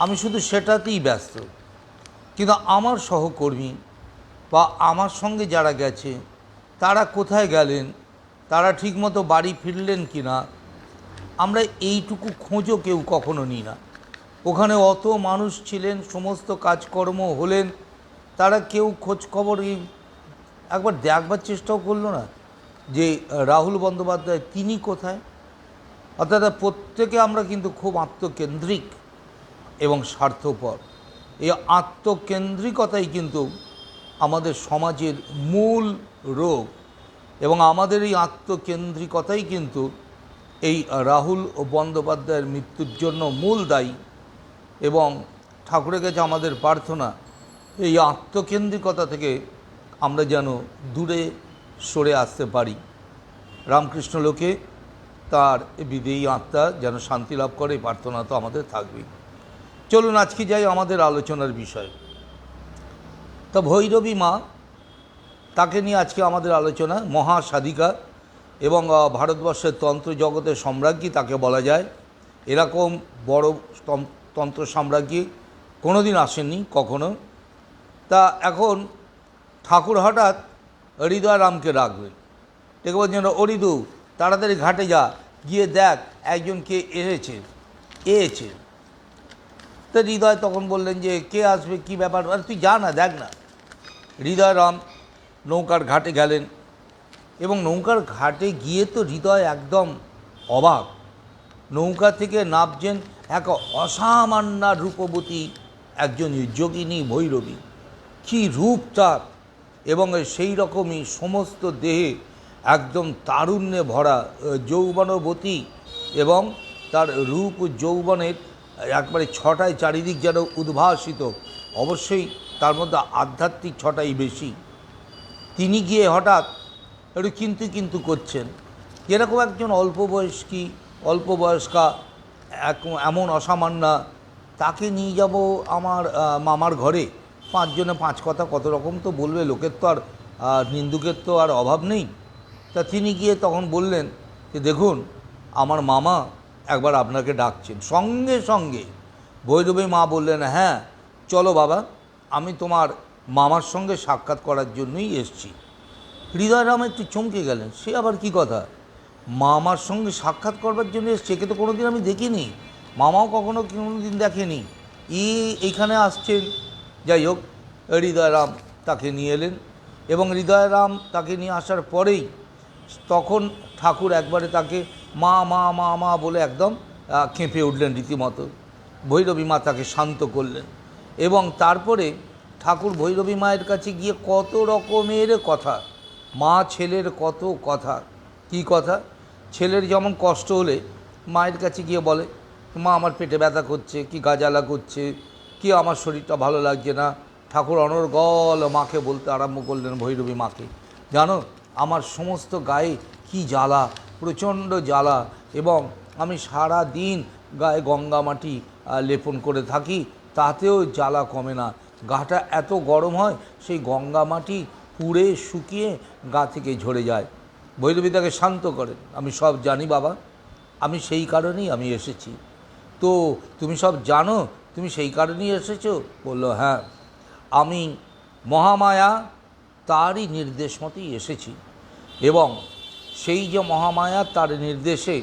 আমি শুধু সেটাতেই ব্যস্ত। কিন্তু আমার সহকর্মী বা আমার সঙ্গে যারা গেছে তারা কোথায় গেলেন, তারা ঠিকমতো বাড়ি ফিরলেন কি না, আমরা এইটুকু খোঁজও কেউ কখনো নিই না। ওখানে অত মানুষ ছিলেন, সমস্ত কাজকর্ম হলেন, তারা কেউ খোঁজ খবর একবার দেখবার চেষ্টাও করলো না যে রাহুল বন্দ্যোপাধ্যায় তিনি কোথায়। অর্থাৎ প্রত্যেকে আমরা কিন্তু খুব আত্মকেন্দ্রিক এবং স্বার্থপর। এই আত্মকেন্দ্রিকতাই কিন্তু আমাদের সমাজের মূল রোগ, এবং আমাদের এই আত্মকেন্দ্রিকতাই কিন্তু এই রাহুল বন্দ্যোপাধ্যায়ের মৃত্যুর জন্য মূল দায়ী। এবং ঠাকুরের কাছে আমাদের প্রার্থনা, এই আত্মকেন্দ্রিকতা থেকে আমরা যেন দূরে সরে আসতে পারি। রামকৃষ্ণ লোকে তার বিদেয়ী আত্মা যেন শান্তি লাভ করে, এই প্রার্থনা তো আমাদের থাকবেই। চলুন আজকে যাই আমাদের আলোচনার বিষয়। তা ভৈরবী মা, তাকে নিয়ে আজকে আমাদের আলোচনা। মহাসাধিকা এবং ভারতবর্ষের তন্ত্র জগতের সম্রাজ্ঞী তাকে বলা যায়। এরকম বড় তন্ত্র সাম্রাজ্ঞী কোনো দিন আসেননি কখনো। তা এখন ঠাকুর হঠাৎ হৃদয়রামকে ডাকবেন, ডেকে বলছেন, অরিদু তাড়াতাড়ি ঘাটে যা, গিয়ে দেখ একজনকে এসেছে। তো হৃদয় তখন বললেন যে কে আসবে, কি ব্যাপার, আর তুই যা না, দেখ না। হৃদয়রাম নৌকার ঘাটে গেলেন, এবং নৌকার ঘাটে গিয়ে তো হৃদয় একদম অবাক। নৌকা থেকে নামছেন এক অসামান্য রূপবতী একজন যোগিনী ভৈরবী। কী রূপ তার, এবং সেই রকমই সমস্ত দেহে একদম তারুণ্যে ভরা, যৌবনবতী, এবং তার রূপ যৌবনের একবারে ছটায় চারিদিক যেন উদ্ভাসিত। অবশ্যই তার মধ্যে আধ্যাত্মিক ছটাই বেশি। তিনি গিয়ে হঠাৎ একটু কিন্তু করছেন, এরকম একজন অল্প বয়স্কা এমন অসামান্য, তাকে নিয়ে যাব আমার মামার ঘরে, পাঁচজনে পাঁচ কথা কত রকম তো বলবে, লোকের তো আর নিন্দুকের তো আর অভাব নেই। তা তিনি গিয়ে তখন বললেন যে দেখুন, আমার মামা একবার আপনাকে ডাকছেন। সঙ্গে সঙ্গে ভৈরবী মা বললেন, হ্যাঁ চলো বাবা, আমি তোমার মামার সঙ্গে সাক্ষাৎ করার জন্যই এসছি। হৃদয়রাম একটু চমকে গেলেন, সে আবার কি কথা, মামার সঙ্গে সাক্ষাৎ করবার জন্য এসছে, একে তো কোনো দিন আমি দেখিনি, মামাও কোনো দিন দেখেনি, এইখানে আসছেন। যাই হোক, হৃদয়রাম তাকে নিয়ে এলেন, এবং হৃদয়রাম তাকে নিয়ে আসার পরেই তখন ঠাকুর একবারে তাকে মা মা মা মা বলে একদম কেঁপে উঠলেন রীতিমতো। ভৈরবী মা তাকে শান্ত করলেন, এবং তারপরে ঠাকুর ভৈরবী মায়ের কাছে গিয়ে কত রকমের কথা, মা ছেলের কত কথা। কি কথা? ছেলের যেমন কষ্ট হলে মায়ের কাছে গিয়ে বলে, মা আমার পেটে ব্যথা করছে, কি গাজালা করছে, কি আমার শরীরটা ভালো লাগছে না। ঠাকুর অনর্গল মাকে বলতে আরম্ভ করলেন, ভৈরবী মাকে, জানো আমার সমস্ত গায়ে কি জ্বালা, প্রচণ্ড জ্বালা, এবং আমি সারা দিন গায়ে গঙ্গা মাটি লেপন করে থাকি, তাতেও জ্বালা কমে না, গাটা এত গরম হয়, সেই গঙ্গা মাটি পুড়ে শুকিয়ে গা থেকে ঝরে যায়। ভৈরবী তাকে শান্ত করেন, আমি সব জানি বাবা, আমি সেই কারণেই আমি এসেছি। তো তুমি সব জানো, তুমি সেই কারণেই এসেছো? বলল, হ্যাঁ, আমি মহামায়া তারই নির্দেশ মতেই এসেছি, এবং সেই যে মহামায়া তার নির্দেশে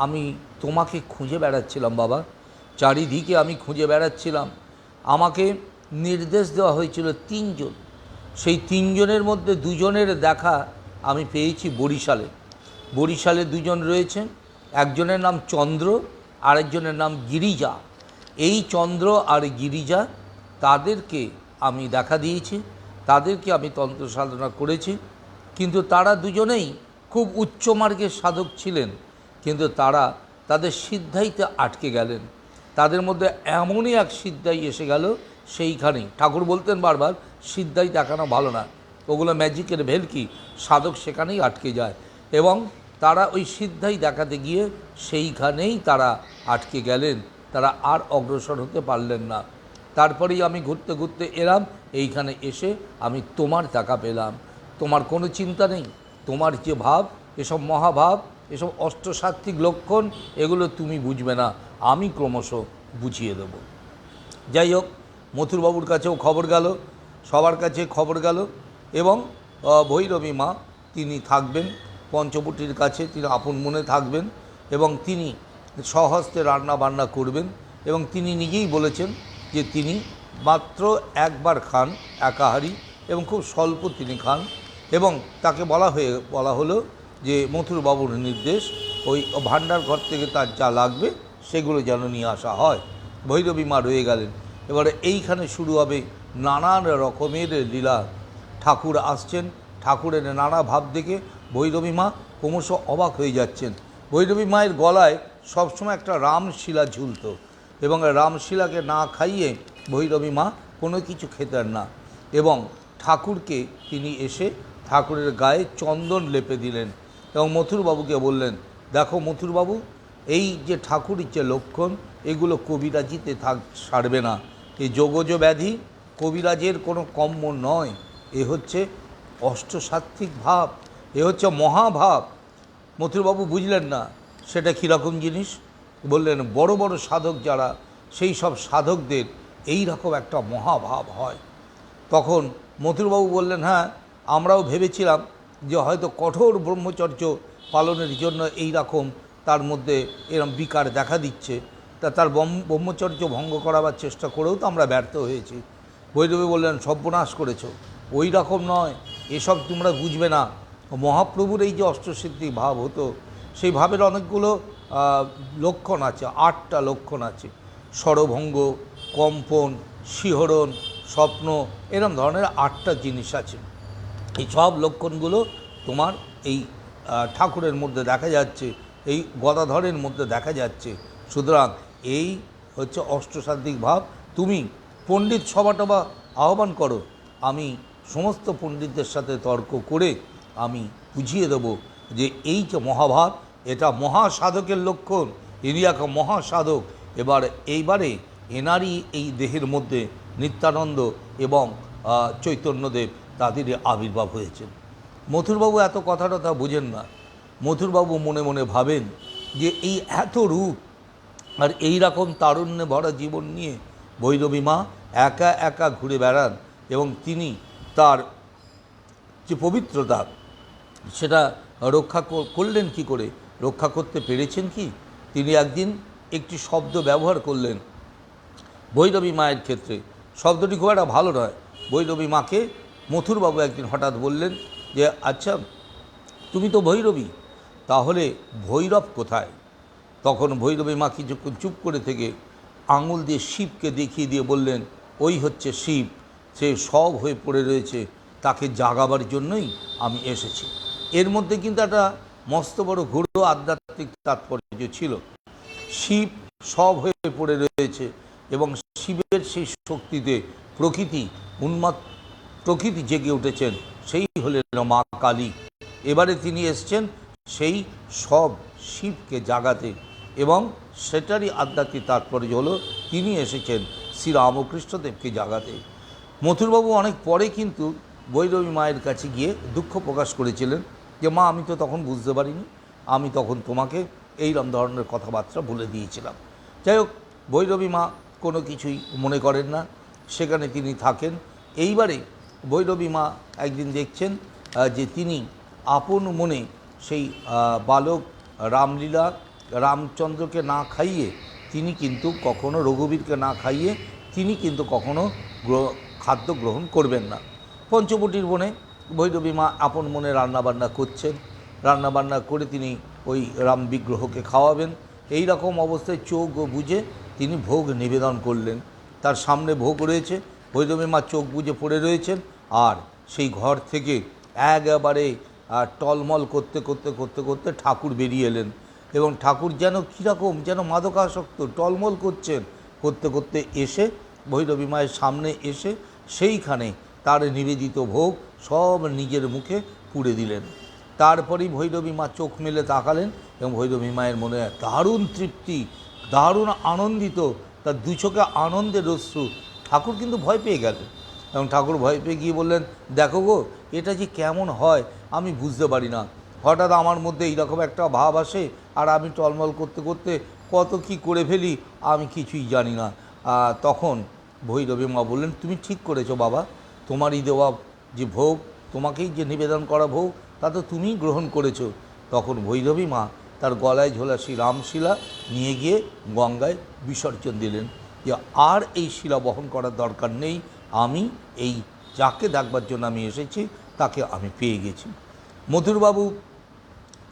আমি তোমাকে খুঁজে বেড়াচ্ছিলাম বাবা, চারিদিকে আমি খুঁজে বেড়াচ্ছিলাম। আমাকে নির্দেশ দেওয়া হয়েছিল তিনজন, সেই তিনজনের মধ্যে দুজনের দেখা আমি পেয়েছি বরিশালে দুজন রয়েছেন, একজনের নাম চন্দ্র, আরেকজনের নাম গিরিজা। এই চন্দ্র আর গিরিজা, তাদেরকে আমি দেখা দিয়েছি, তাদেরকে আমি তন্ত্র সাধনা করেছি, কিন্তু তারা দুজনেই খুব উচ্চমার্গের সাধক ছিলেন, কিন্তু তারা তাদের সিদ্ধাইতে আটকে গেলেন। তাদের মধ্যে এমনই এক সিদ্ধাই এসে গেল, সেইখানেই ঠাকুর বলতেন বারবার, সিদ্ধাই দেখানো ভালো না, ওগুলো ম্যাজিকের ভেলকি, সাধক সেখানেই আটকে যায়, এবং তারা ওই সিদ্ধাই দেখাতে গিয়ে সেইখানেই তারা আটকে গেলেন, তারা আর অগ্রসর হতে পারলেন না। তারপরেই আমি ঘুরতে ঘুরতে এলাম, এইখানে এসে আমি তোমার দেখা পেলাম। তোমার কোনো চিন্তা নেই, তোমার যে ভাব, এসব মহাভাব, এসব অষ্টসাত্ত্বিক লক্ষণ, এগুলো তুমি বুঝবে না, আমি ক্রমশ বুঝিয়ে দেব। যাই হোক, মথুরবাবুর কাছেও খবর গেল, সবার কাছে খবর গেল, এবং ভৈরবী মা তিনি থাকবেন পঞ্চবটির কাছে, তিনি আপন মনে থাকবেন এবং তিনি স্বহস্তে রান্না বান্না করবেন। এবং তিনি নিজেই বলেছেন যে তিনি মাত্র একবার খান একাহারি এবং খুব স্বল্প তিনি খান, এবং তাকে বলা হলো যে মথুরবাবুর নির্দেশ ওই ভাণ্ডার ঘর থেকে তার যা লাগবে সেগুলো যেন নিয়ে আসা হয়। ভৈরবী মা রয়ে গেলেন। এবারে এইখানে শুরু হবে নানান রকমের লীলা। ঠাকুর আসছেন, ঠাকুরের নানা ভাব দেখে ভৈরবী মা ক্রমশ অবাক হয়ে যাচ্ছেন। ভৈরবী মায়ের গলায় সবসময় একটা রামশিলা ঝুলত, এবং রামশিলাকে না খাইয়ে ভৈরবী মা কোনো কিছু খেতেন না। এবং ঠাকুরকে তিনি এসে ঠাকুরের গায়ে চন্দন লেপে দিলেন এবং মথুরবাবুকে বললেন, দেখো মথুরবাবু, এই যে ঠাকুরের যে লক্ষণ, এগুলো কবিরাজিতে সারবে না। এই যোগজ ব্যাধি কবিরাজের কোনো কম্য নয়, এ হচ্ছে অষ্টসাত্ত্বিক ভাব, এ হচ্ছে মহাভাব। মথুরবাবু বুঝলেন না সেটা কীরকম জিনিস। বললেন, বড় বড় সাধক যারা, সেই সব সাধকদের এই রকম একটা মহাভাব হয়। তখন মথুরবাবু বললেন, হ্যাঁ, আমরাও ভেবেছিলাম যে হয়তো কঠোর ব্রহ্মচর্য পালনের জন্য এই রকম তার মধ্যে এরম বিকার দেখা দিচ্ছে, তার ব্রহ্মচর্য ভঙ্গ করাবার চেষ্টা করেও তো আমরা ব্যর্থ হয়েছি। ভৈরবী বললেন, সর্বনাশ করেছো, ওই রকম নয়, এসব তোমরা বুঝবে না। মহাপ্রভুর এই যে অষ্টসিদ্ধি ভাব হতো, সেই ভাবের অনেকগুলো লক্ষণ আছে, 8টা লক্ষণ আছে। স্বরভঙ্গ, কম্পন, শিহরণ, স্বপ্ন, এরম ধরনের 8টা জিনিস আছে। এই সব লক্ষণগুলো তোমার এই ঠাকুরের মধ্যে দেখা যাচ্ছে, এই গদাধরের মধ্যে দেখা যাচ্ছে। সুতরাং এই হচ্ছে অষ্টসাত্ত্বিক ভাব। তুমি পণ্ডিত সভাটবা আহ্বান করো, আমি সমস্ত পণ্ডিতদের সাথে তর্ক করে আমি বুঝিয়ে দেব যে এই যে মহাভাব, এটা মহাসাধকের লক্ষণ, ইনি এক মহাসাধক। এইবারে এনারই এই দেহের মধ্যে নিত্যানন্দ এবং চৈতন্যদেব তাদের আবির্ভাব হয়েছেন। মথুরবাবু এত কথাটা বোঝেন না। মথুরবাবু মনে মনে ভাবেন যে এই এত রূপ আর এই রকম তারুণ্যে ভরা জীবন নিয়ে ভৈরবী মা একা একা ঘুরে বেড়ান, এবং তিনি তার যে পবিত্রতা সেটা রক্ষা করলেন কি করে, রক্ষা করতে পেরেছেন কি? তিনি একদিন একটি শব্দ ব্যবহার করলেন ভৈরবী মায়ের ক্ষেত্রে। শব্দটি খুব একটা ভালো নয়। ভৈরবী মাকে মথুরবাবু একদিন হঠাৎ বললেন যে, আচ্ছা তুমি তো ভৈরবী, তাহলে ভৈরব কোথায়? তখন ভৈরবী মা কিছুক্ষণ চুপ করে থেকে আঙুল দিয়ে শিবকে দেখিয়ে দিয়ে বললেন, ওই হচ্ছে শিব, সে সব হয়ে পড়ে রয়েছে, তাকে জাগাবার জন্যই আমি এসেছি। এর মধ্যে কিন্তু একটা মস্ত বড় গূঢ় আধ্যাত্মিক তাৎপর্য ছিল। শিব সব হয়ে পড়ে রয়েছে এবং শিবের সেই শক্তিতে প্রকৃতি জেগে উঠেছেন, সেই হলেন মা কালী। এবারে তিনি এসছেন সেই সব শিবকে জাগাতে, এবং সেটারই আধ্যাত্মিক তাৎপর্য হলো তিনি এসেছেন শ্রীরামকৃষ্ণদেবকে জাগাতে। মথুরবাবু অনেক পরে কিন্তু ভৈরবী মায়ের কাছে গিয়ে দুঃখ প্রকাশ করেছিলেন যে, মা, আমি তো তখন বুঝতে পারিনি, আমি তখন তোমাকে এইরকম ধরনের কথাবার্তা বলে দিয়েছিলাম। যাই হোক, ভৈরবী মা কোনো কিছুই মনে করেন না, সেখানে তিনি থাকেন। এইবারে ভৈরবী মা একদিন দেখছেন যে তিনি আপন মনে সেই বালক রামলীলা রামচন্দ্রকে না খাইয়ে, তিনি কিন্তু কখনো রঘুবীরকে না খাইয়ে তিনি কিন্তু কখনো খাদ্য গ্রহণ করবেন না। পঞ্চবটির বনে ভৈরবী মা আপন মনে রান্নাবান্না করছেন, রান্নাবান্না করে তিনি ওই রাম বিগ্রহকে খাওয়াবেন। এই রকম অবস্থায় চোখ বুজে তিনি ভোগ নিবেদন করলেন। তার সামনে ভোগ রয়েছে, ভৈরবী মা চোখ বুজে পড়ে রয়েছেন, আর সেই ঘর থেকে একেবারে টলমল করতে করতে করতে করতে ঠাকুর বেরিয়ে এলেন। এবং ঠাকুর যেন কীরকম যেন মাদকাসক্ত টলমল করছেন, করতে করতে এসে ভৈরবী মায়ের সামনে এসে সেইখানে তার নিবেদিত ভোগ সব নিজের মুখে পুড়ে দিলেন। তারপরেই ভৈরবী মা চোখ মেলে তাকালেন এবং ভৈরবী মায়ের মনে দারুণ তৃপ্তি, দারুণ আনন্দিত, তার দু চোখে আনন্দের অশ্রু। ঠাকুর কিন্তু ভয় পেয়ে গেলেন, এবং ঠাকুর ভয় পেয়ে গিয়ে বললেন, দেখো গো, এটা যে কেমন হয় আমি বুঝতে পারি না, হঠাৎ আমার মধ্যে এইরকম একটা ভাব আসে আর আমি টলমল করতে করতে কত কি করে ফেলি আমি কিছুই জানি না। তখন ভৈরবী মা বললেন, তুমি ঠিক করেছো বাবা, তোমারই দেওয়া যে ভোগ, তোমাকেই যে নিবেদন করা ভোগ, তা তো তুমিই গ্রহণ করেছো। তখন ভৈরবী মা তার গলায় ঝোলা সেই রামশিলা নিয়ে গিয়ে গঙ্গায় বিসর্জন দিলেন, যে আর এই শিলা বহন করার দরকার নেই, আমি এই যাকে দেখবার জন্য আমি এসেছি তাকে আমি পেয়ে গেছি। মথুরবাবু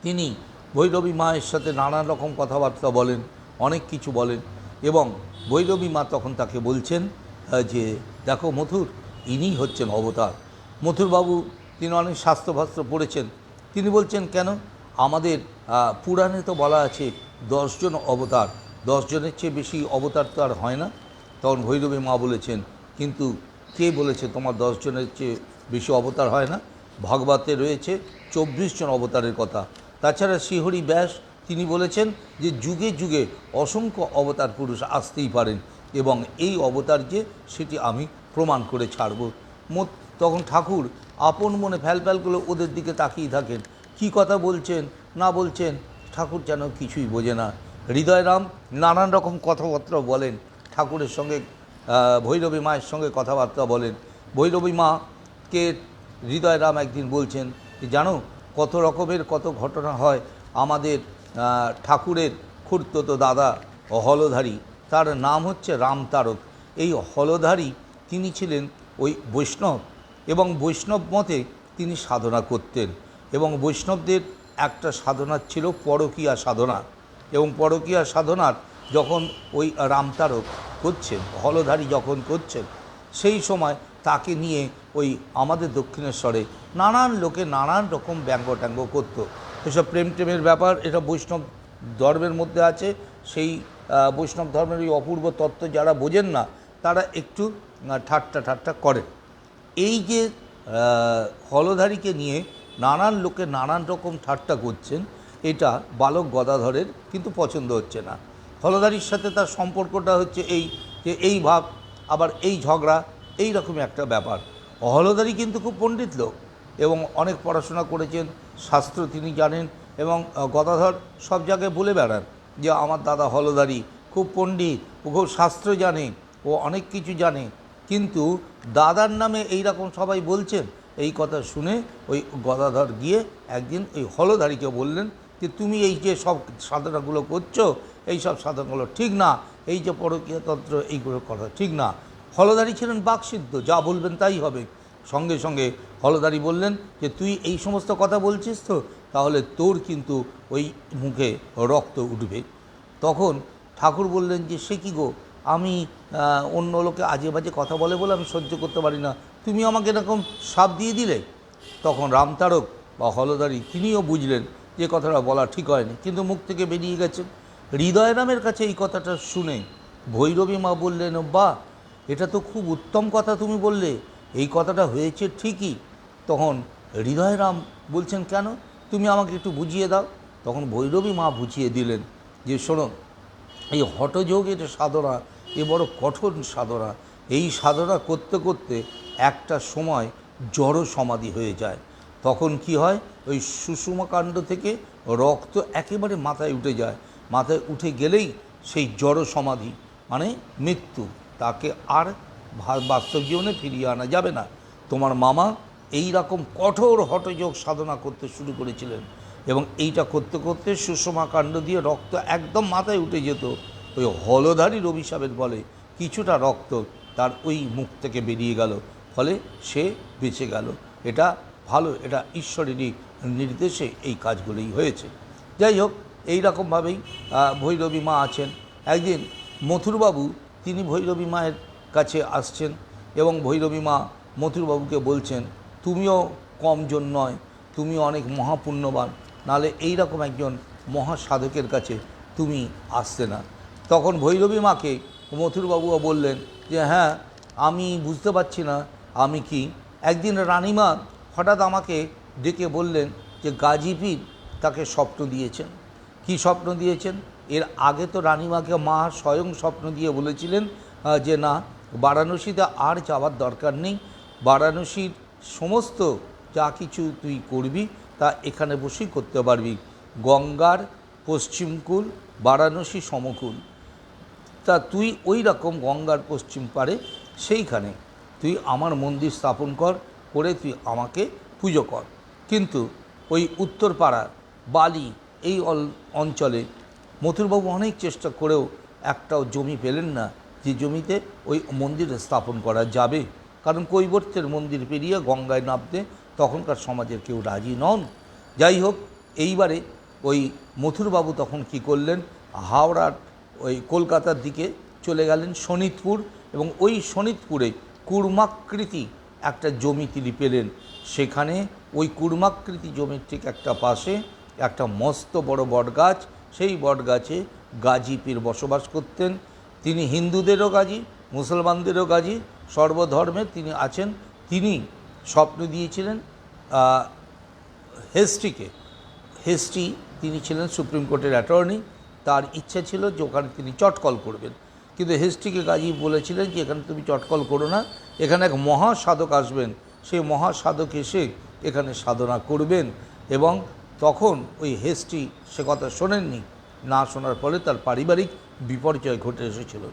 তিনি ভৈরবী মায়ের সাথে নানান রকম কথাবার্তা বলেন, অনেক কিছু বলেন, এবং ভৈরবী মা তখন তাকে বলছেন যে দেখো মথুর, ইনিই হচ্ছেন অবতার। মথুরবাবু তিনি অনেক শাস্ত্রভাস্ত্র পড়েছেন, তিনি বলছেন কেন, আমাদের পুরাণে তো বলা আছে 10 জন অবতার, 10 জনের চেয়ে বেশি অবতার তো আর হয় না। তখন ভৈরবী মা বলেছেন, কিন্তু কে বলেছে তোমার 10 জনের চেয়ে বেশি অবতার হয় না? ভাগবতে রয়েছে 24 জন অবতারের কথা। তাছাড়া শ্রীহরি ব্যাস তিনি বলেছেন যে যুগে যুগে অসংখ্য অবতার পুরুষ আসতেই পারেন, এবং এই অবতার যে সেটি আমি প্রমাণ করে ছাড়ব। তখন ঠাকুর আপন মনে ফ্যাল করে ওদের দিকে তাকিয়ে থাকেন, কি কথা বলছেন না বলছেন ঠাকুর যেন কিছুই বোঝে না। হৃদয়রাম নানান রকম কথাবার্তা বলেন, ঠাকুরের সঙ্গে ভৈরবী মায়ের সঙ্গে কথাবার্তা বলেন। ভৈরবী মাকে হৃদয়রাম একদিন বলছেন যে জানো, কত রকমের কত ঘটনা হয়। আমাদের ঠাকুরের খুড়তুতো দাদা হলধারী, তার নাম হচ্ছে রামতারক। এই হলধারী তিনি ছিলেন ওই বৈষ্ণব, এবং বৈষ্ণব মতে তিনি সাধনা করতেন, এবং বৈষ্ণবদের একটা সাধনা ছিল পরকীয়া সাধনা, এবং পরকীয়া সাধনার যখন ওই রামতারক করছেন, হলধারী যখন করছেন, সেই সময় তাকে নিয়ে ওই আমাদের দক্ষিণেশ্বরে নানান লোকে নানান রকম ব্যঙ্গ ট্যাঙ্গ করতো। এসব প্রেম টেমের ব্যাপার, এটা বৈষ্ণব ধর্মের মধ্যে আছে। সেই বৈষ্ণব ধর্মের ওই অপূর্ব তত্ত্ব যারা বোঝেন না, তারা একটু ঠাট্টা করেন। এই যে হলধারীকে নিয়ে নানান লোকে নানান রকম ঠাট্টা করছেন, এটা বালক গদাধরের কিন্তু পছন্দ হচ্ছে না। হলধারীর সাথে তার সম্পর্কটা হচ্ছে এই যে এই ভাব, আবার এই ঝগড়া, এই রকম একটা ব্যাপার। হলধারী কিন্তু খুব পণ্ডিত লোক, এবং অনেক পড়াশোনা করেছেন, শাস্ত্র তিনি জানেন, এবং গদাধর সব জায়গায় বলে বেড়ান যে আমার দাদা হলধারী খুব পণ্ডিত, ও খুব শাস্ত্র জানে, ও অনেক কিছু জানে। কিন্তু দাদার নামে এই রকম সবাই বলছেন, এই কথা শুনে ওই গদাধর গিয়ে একদিন ওই হলধারীকে বললেন যে তুমি এই যে সব সাধনাগুলো করছো, এই সব সাধনাগুলো ঠিক না, এই যে পরকীয়া তন্ত্র এইগুলো করা ঠিক না। হলধারী ছিলেন বাকসিদ্ধ, যা বলবেন তাই হবে। সঙ্গে সঙ্গে হলধারী বললেন যে তুই এই সমস্ত কথা বলছিস তো, তাহলে তোর কিন্তু ওই মুখে রক্ত উঠবে। তখন ঠাকুর বললেন যে সে কী গো, আমি অন্য লোকে আজে বাজে কথা বলে বলে আমি সহ্য করতে পারি না, তুমি আমাকে এরকম শাপ দিয়ে দিলে। তখন রামতারক বা হলধারী তিনিও বুঝলেন যে কথাটা বলা ঠিক হয়নি, কিন্তু মুখ থেকে বেরিয়ে গেছে। হৃদয়রামের কাছে এই কথাটা শুনে ভৈরবী মা বললেন, বাহ, এটা তো খুব উত্তম কথা তুমি বললে, এই কথাটা হয়েছে ঠিকই। তখন হৃদয়রাম বলছেন কেন, তুমি আমাকে একটু বুঝিয়ে দাও। তখন ভৈরবী মা বুঝিয়ে দিলেন যে শোনো, এই হঠযোগের সাধনা এ বড় কঠোর সাধনা। এই সাধনা করতে করতে একটা সময় জড় সমাধি হয়ে যায়। তখন কি হয়, ওই সুষুমকাণ্ড থেকে রক্ত একেবারে মাথায় উঠে যায়। মাথায় উঠে গেলেই সেই জড় সমাধি মানে মৃত্যু, তাকে আর বাস্তব জীবনে ফিরিয়ে আনা যাবে না। তোমার মামা এই রকম কঠোর হঠযোগ সাধনা করতে শুরু করেছিলেন, এবং এইটা করতে করতে সুষমাকাণ্ড দিয়ে রক্ত একদম মাথায় উঠে যেত। ওই হলধারীর অভিশাপের বলে কিছুটা রক্ত তার ওই মুখ থেকে বেরিয়ে গেল, ফলে সে বেঁচে গেল। এটা ভালো, এটা ঈশ্বরেরই নির্দেশে এই কাজগুলোই হয়েছে। যাই হোক, এই রকমভাবেই ভৈরবী মা আছেন। একদিন মথুরবাবু তিনি ভৈরবী মায়ের কাছে আসছেন, এবং ভৈরবী মা মথুরবাবুকে বলছেন, তুমিও কমজন নয়, তুমিও অনেক মহাপুণ্যবান, নাহলে এই রকম একজন মহাসাধকের কাছে তুমি আসতে না। তখন ভৈরবী মাকে মথুরবাবুও বললেন যে হ্যাঁ, আমি বুঝতে পারছি না আমি কি। একদিন রানীমা হঠাৎ আমাকে ডেকে বললেন যে গাজীপীর তাকে স্বপ্ন দিয়েছেন। কি স্বপ্ন দিয়েছেন? এর আগে তো রানীমাকে মা স্বয়ং স্বপ্ন দিয়ে বলেছিলেন যে না, বারাণসীতে আর যাওয়ার দরকার নেই, বারাণসীর সমস্ত যা কিছু তুই করবি তা এখানে বসেই করতে পারবি। গঙ্গার পশ্চিমকূল, বারাণসী সমকূল, তা তুই ওই রকম গঙ্গার পশ্চিম পারে সেইখানে তুই আমার মন্দির স্থাপন করে তুই আমাকে পুজো কর। কিন্তু ওই উত্তরপাড়া বালি এই অঞ্চলে মথুরবাবু অনেক চেষ্টা করেও একটাও জমি পেলেন না যে জমিতে ওই মন্দির স্থাপন করা যাবে, কারণ কৈবর্তের মন্দির পেরিয়ে গঙ্গায় নামতে তখনকার সমাজের কেউ রাজি নন। যাই হোক, এইবারে ওই মথুরবাবু তখন কি করলেন, হাওড়ার ওই কলকাতার দিকে চলে গেলেন শোনিতপুর, এবং ওই শোনিতপুরে কুর্মাকৃতি একটা জমি তিনি পেলেন। সেখানে ওই কুর্মাকৃতি জমির ঠিক একটা পাশে একটা মস্ত বড় বটগাছ, সেই বটগাছে গাজী পীর বসবাস করতেন। তিনি হিন্দুদেরও গাজী, মুসলমানদেরও গাজী, সর্বধর্মের তিনি আছেন। তিনি স্বপ্ন দিয়েছিলেন হেস্টিকে। হেস্টি তিনি ছিলেন সুপ্রিম কোর্টের অ্যাটর্নি, তার ইচ্ছা ছিল যে ওখানে তিনি চটকল করবেন, কিন্তু হেস্টিকে গাজী বলেছিলেন যে এখানে তুমি চটকল করো না, এখানে এক মহাসাধক আসবেন, সেই মহাসাধক এসে এখানে সাধনা করবেন। এবং তখন ওই হেস্টি সে কথা শোনেননি, না শোনার ফলে তার পারিবারিক বিপর্যয় ঘটে এসেছিল।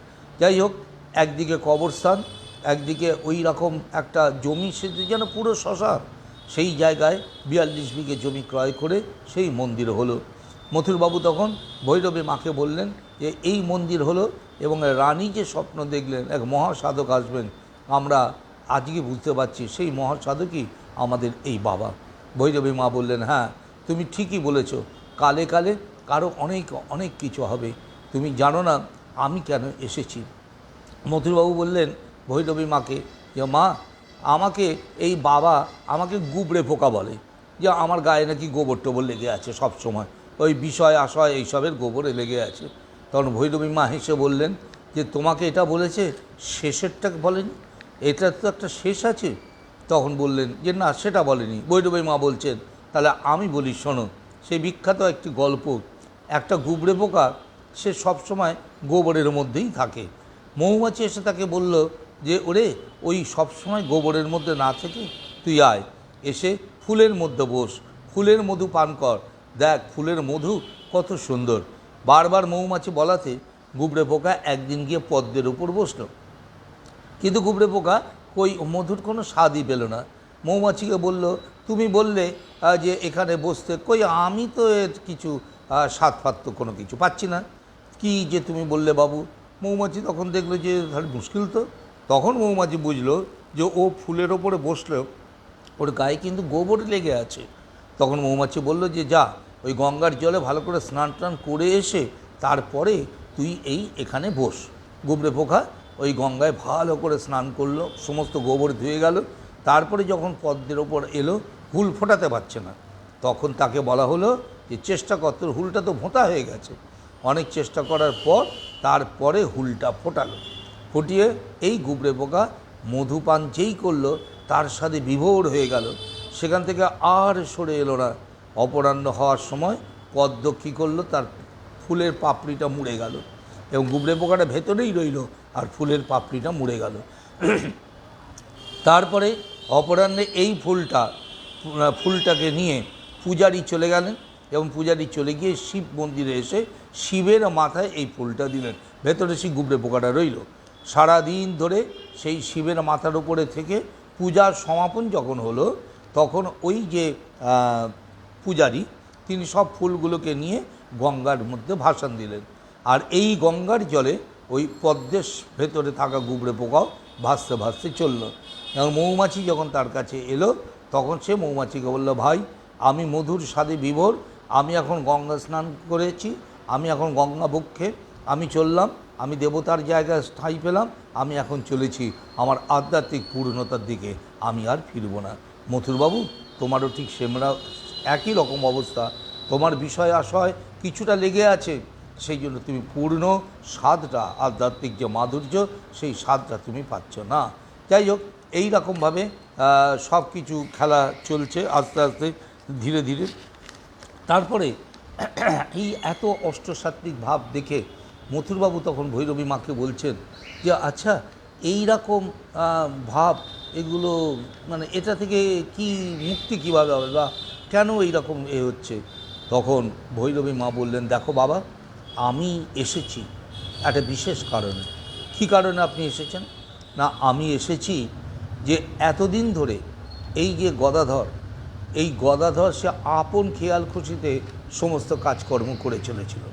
যাই হোক, একদিকে কবরস্থান, একদিকে ওই রকম একটা জমি, সে যেন পুরো শ্মশান, সেই জায়গায় 42 বিঘে জমি ক্রয় করে সেই মন্দির হলো। মথুরবাবু তখন ভৈরবী মাকে বললেন যে এই মন্দির হলো, এবং রানী যে স্বপ্ন দেখলেন এক মহাসাধক আসবেন, আমরা আজকে বুঝতে পারছি সেই মহাসাধকই আমাদের এই বাবা। ভৈরবী মা বললেন, হ্যাঁ তুমি ঠিকই বলেছ, কালে কালে কারো অনেক অনেক কিছু হবে, তুমি জানো না আমি কেন এসেছি। মথুরবাবু বললেন ভৈরবী মাকে যে মা, আমাকে এই বাবা আমাকে গুবড়ে পোকা বলে, যে আমার গায়ে নাকি গোবর টোবর লেগে আছে সব সময়, ওই বিষয় আশয় এইসবের গোবরে লেগে আছে। তখন ভৈরবী মা হেসে বললেন যে তোমাকে এটা বলেছে, শেষেরটা বলেনি, এটা তো একটা শেষ আছে। তখন বললেন যে না, সেটা বলেনি। ভৈরবী মা বলছেন তাহলে আমি বলি শোনো, সেই বিখ্যাত একটি গল্প, একটা গুবড়ে পোকা সে সবসময় গোবরের মধ্যেই থাকে। মৌমাছি এসে তাকে বলল যে ওরে, ওই সবসময় গোবরের মধ্যে না থেকে তুই আয়, এসে ফুলের মধ্যে বস, ফুলের মধু পান কর, দেখ ফুলের মধু কত সুন্দর। বারবার মৌমাছি বলাতে গুবড়ে পোকা একদিন গিয়ে পদ্মের উপর বসলো, কিন্তু গুবড়ে পোকা ওই মধুর কোনো স্বাদই পেল না। মৌমাছিকে বলল তুমি বললে যে এখানে বসতে, কই আমি তো এর কিছু স্বাদ ফাদ তো কোনো কিছু পাচ্ছি না, কি যে তুমি বললে বাবু। মৌমাছি তখন দেখলো যে তাহলে মুশকিল তো। তখন মৌমাছি বুঝলো যে ও ফুলের ওপরে বসলেও ওর গায়ে কিন্তু গোবর লেগে আছে। তখন মৌমাছি বলল যে যা, ওই গঙ্গার জলে ভালো করে স্নান টান করে এসে তারপরে তুই এখানে বস। গুবড়ে পোকা ওই গঙ্গায় ভালো করে স্নান করলো, সমস্ত গোবর ধুয়ে গেল। তারপরে যখন পদ্মের ওপর এলো, হুল ফোটাতে পারছে না, তখন তাকে বলা হলো যে চেষ্টা কর, তোর হুলটা তো ভোঁতা হয়ে গেছে। অনেক চেষ্টা করার পর তারপরে হুলটা ফোটালো, ফুটিয়ে এই গুবড়ে পোকা মধুপান যেই করলো তার সাথে বিভোর হয়ে গেল, সেখান থেকে আর সরে এলো না। অপরাহ্ন হওয়ার সময় পদ্ম কী করলো, তার ফুলের পাপড়িটা মুড়ে গেল, এবং গুবড়ে পোকাটা ভেতরেই রইল আর ফুলের পাপড়িটা মুড়ে গেল। তারপরে অপরাহ্নে এই ফুলটাকে নিয়ে পূজারি চলে গেলেন, এবং পূজারি চলে গিয়ে শিব মন্দিরে এসে শিবের মাথায় এই ফুলটা দিলেন, ভেতরে সেই গুবড়ে পোকাটা রইল। সারাদিন ধরে সেই শিবের মাথার উপরে থেকে পূজার সমাপন যখন হলো, তখন ওই যে পূজারি তিনি সব ফুলগুলোকে নিয়ে গঙ্গার মধ্যে ভাসান দিলেন, আর এই গঙ্গার জলে ওই পদ্মের ভেতরে থাকা গুবড়ে পোকাও ভাসতে ভাসতে চলল। এবং মৌমাছি যখন তার কাছে এলো, তখন সে মৌমাছিকে বলল, ভাই আমি মধুর স্বাদে বিভোর, আমি এখন গঙ্গা স্নান করেছি, আমি এখন গঙ্গা বক্ষে আমি চললাম, আমি দেবতার জায়গায় ঠাঁই পেলাম, আমি এখন চলেছি আমার আধ্যাত্মিক পূর্ণতার দিকে, আমি আর ফিরব না। মথুরবাবু, তোমারও ঠিক সেমরা একই রকম অবস্থা, তোমার বিষয় আশয় কিছুটা লেগে আছে, সেই জন্য তুমি পূর্ণ স্বাদটা, আধ্যাত্মিক যে মাধুর্য, সেই স্বাদটা তুমি পাচ্ছ না। যাই হোক, এই রকমভাবে সব কিছু খেলা চলছে আস্তে আস্তে ধীরে ধীরে। তারপরে এই এত অষ্টসাত্ত্বিক ভাব দেখে মথুরবাবু তখন ভৈরবী মাকে বলছেন যে আচ্ছা, এই রকম ভাব এগুলো মানে এটা থেকে কি মুক্তি কীভাবে হবে, বা কেন এইরকম হচ্ছে। তখন ভৈরবী মা বললেন, দেখো বাবা, আমি এসেছি একটা বিশেষ কারণে। কী কারণে আপনি এসেছেন? না, আমি এসেছি যে এতদিন ধরে এই যে গদাধর, এই গদাধর সে আপন খেয়াল খুশিতে সমস্ত কাজকর্ম করে চলেছিল।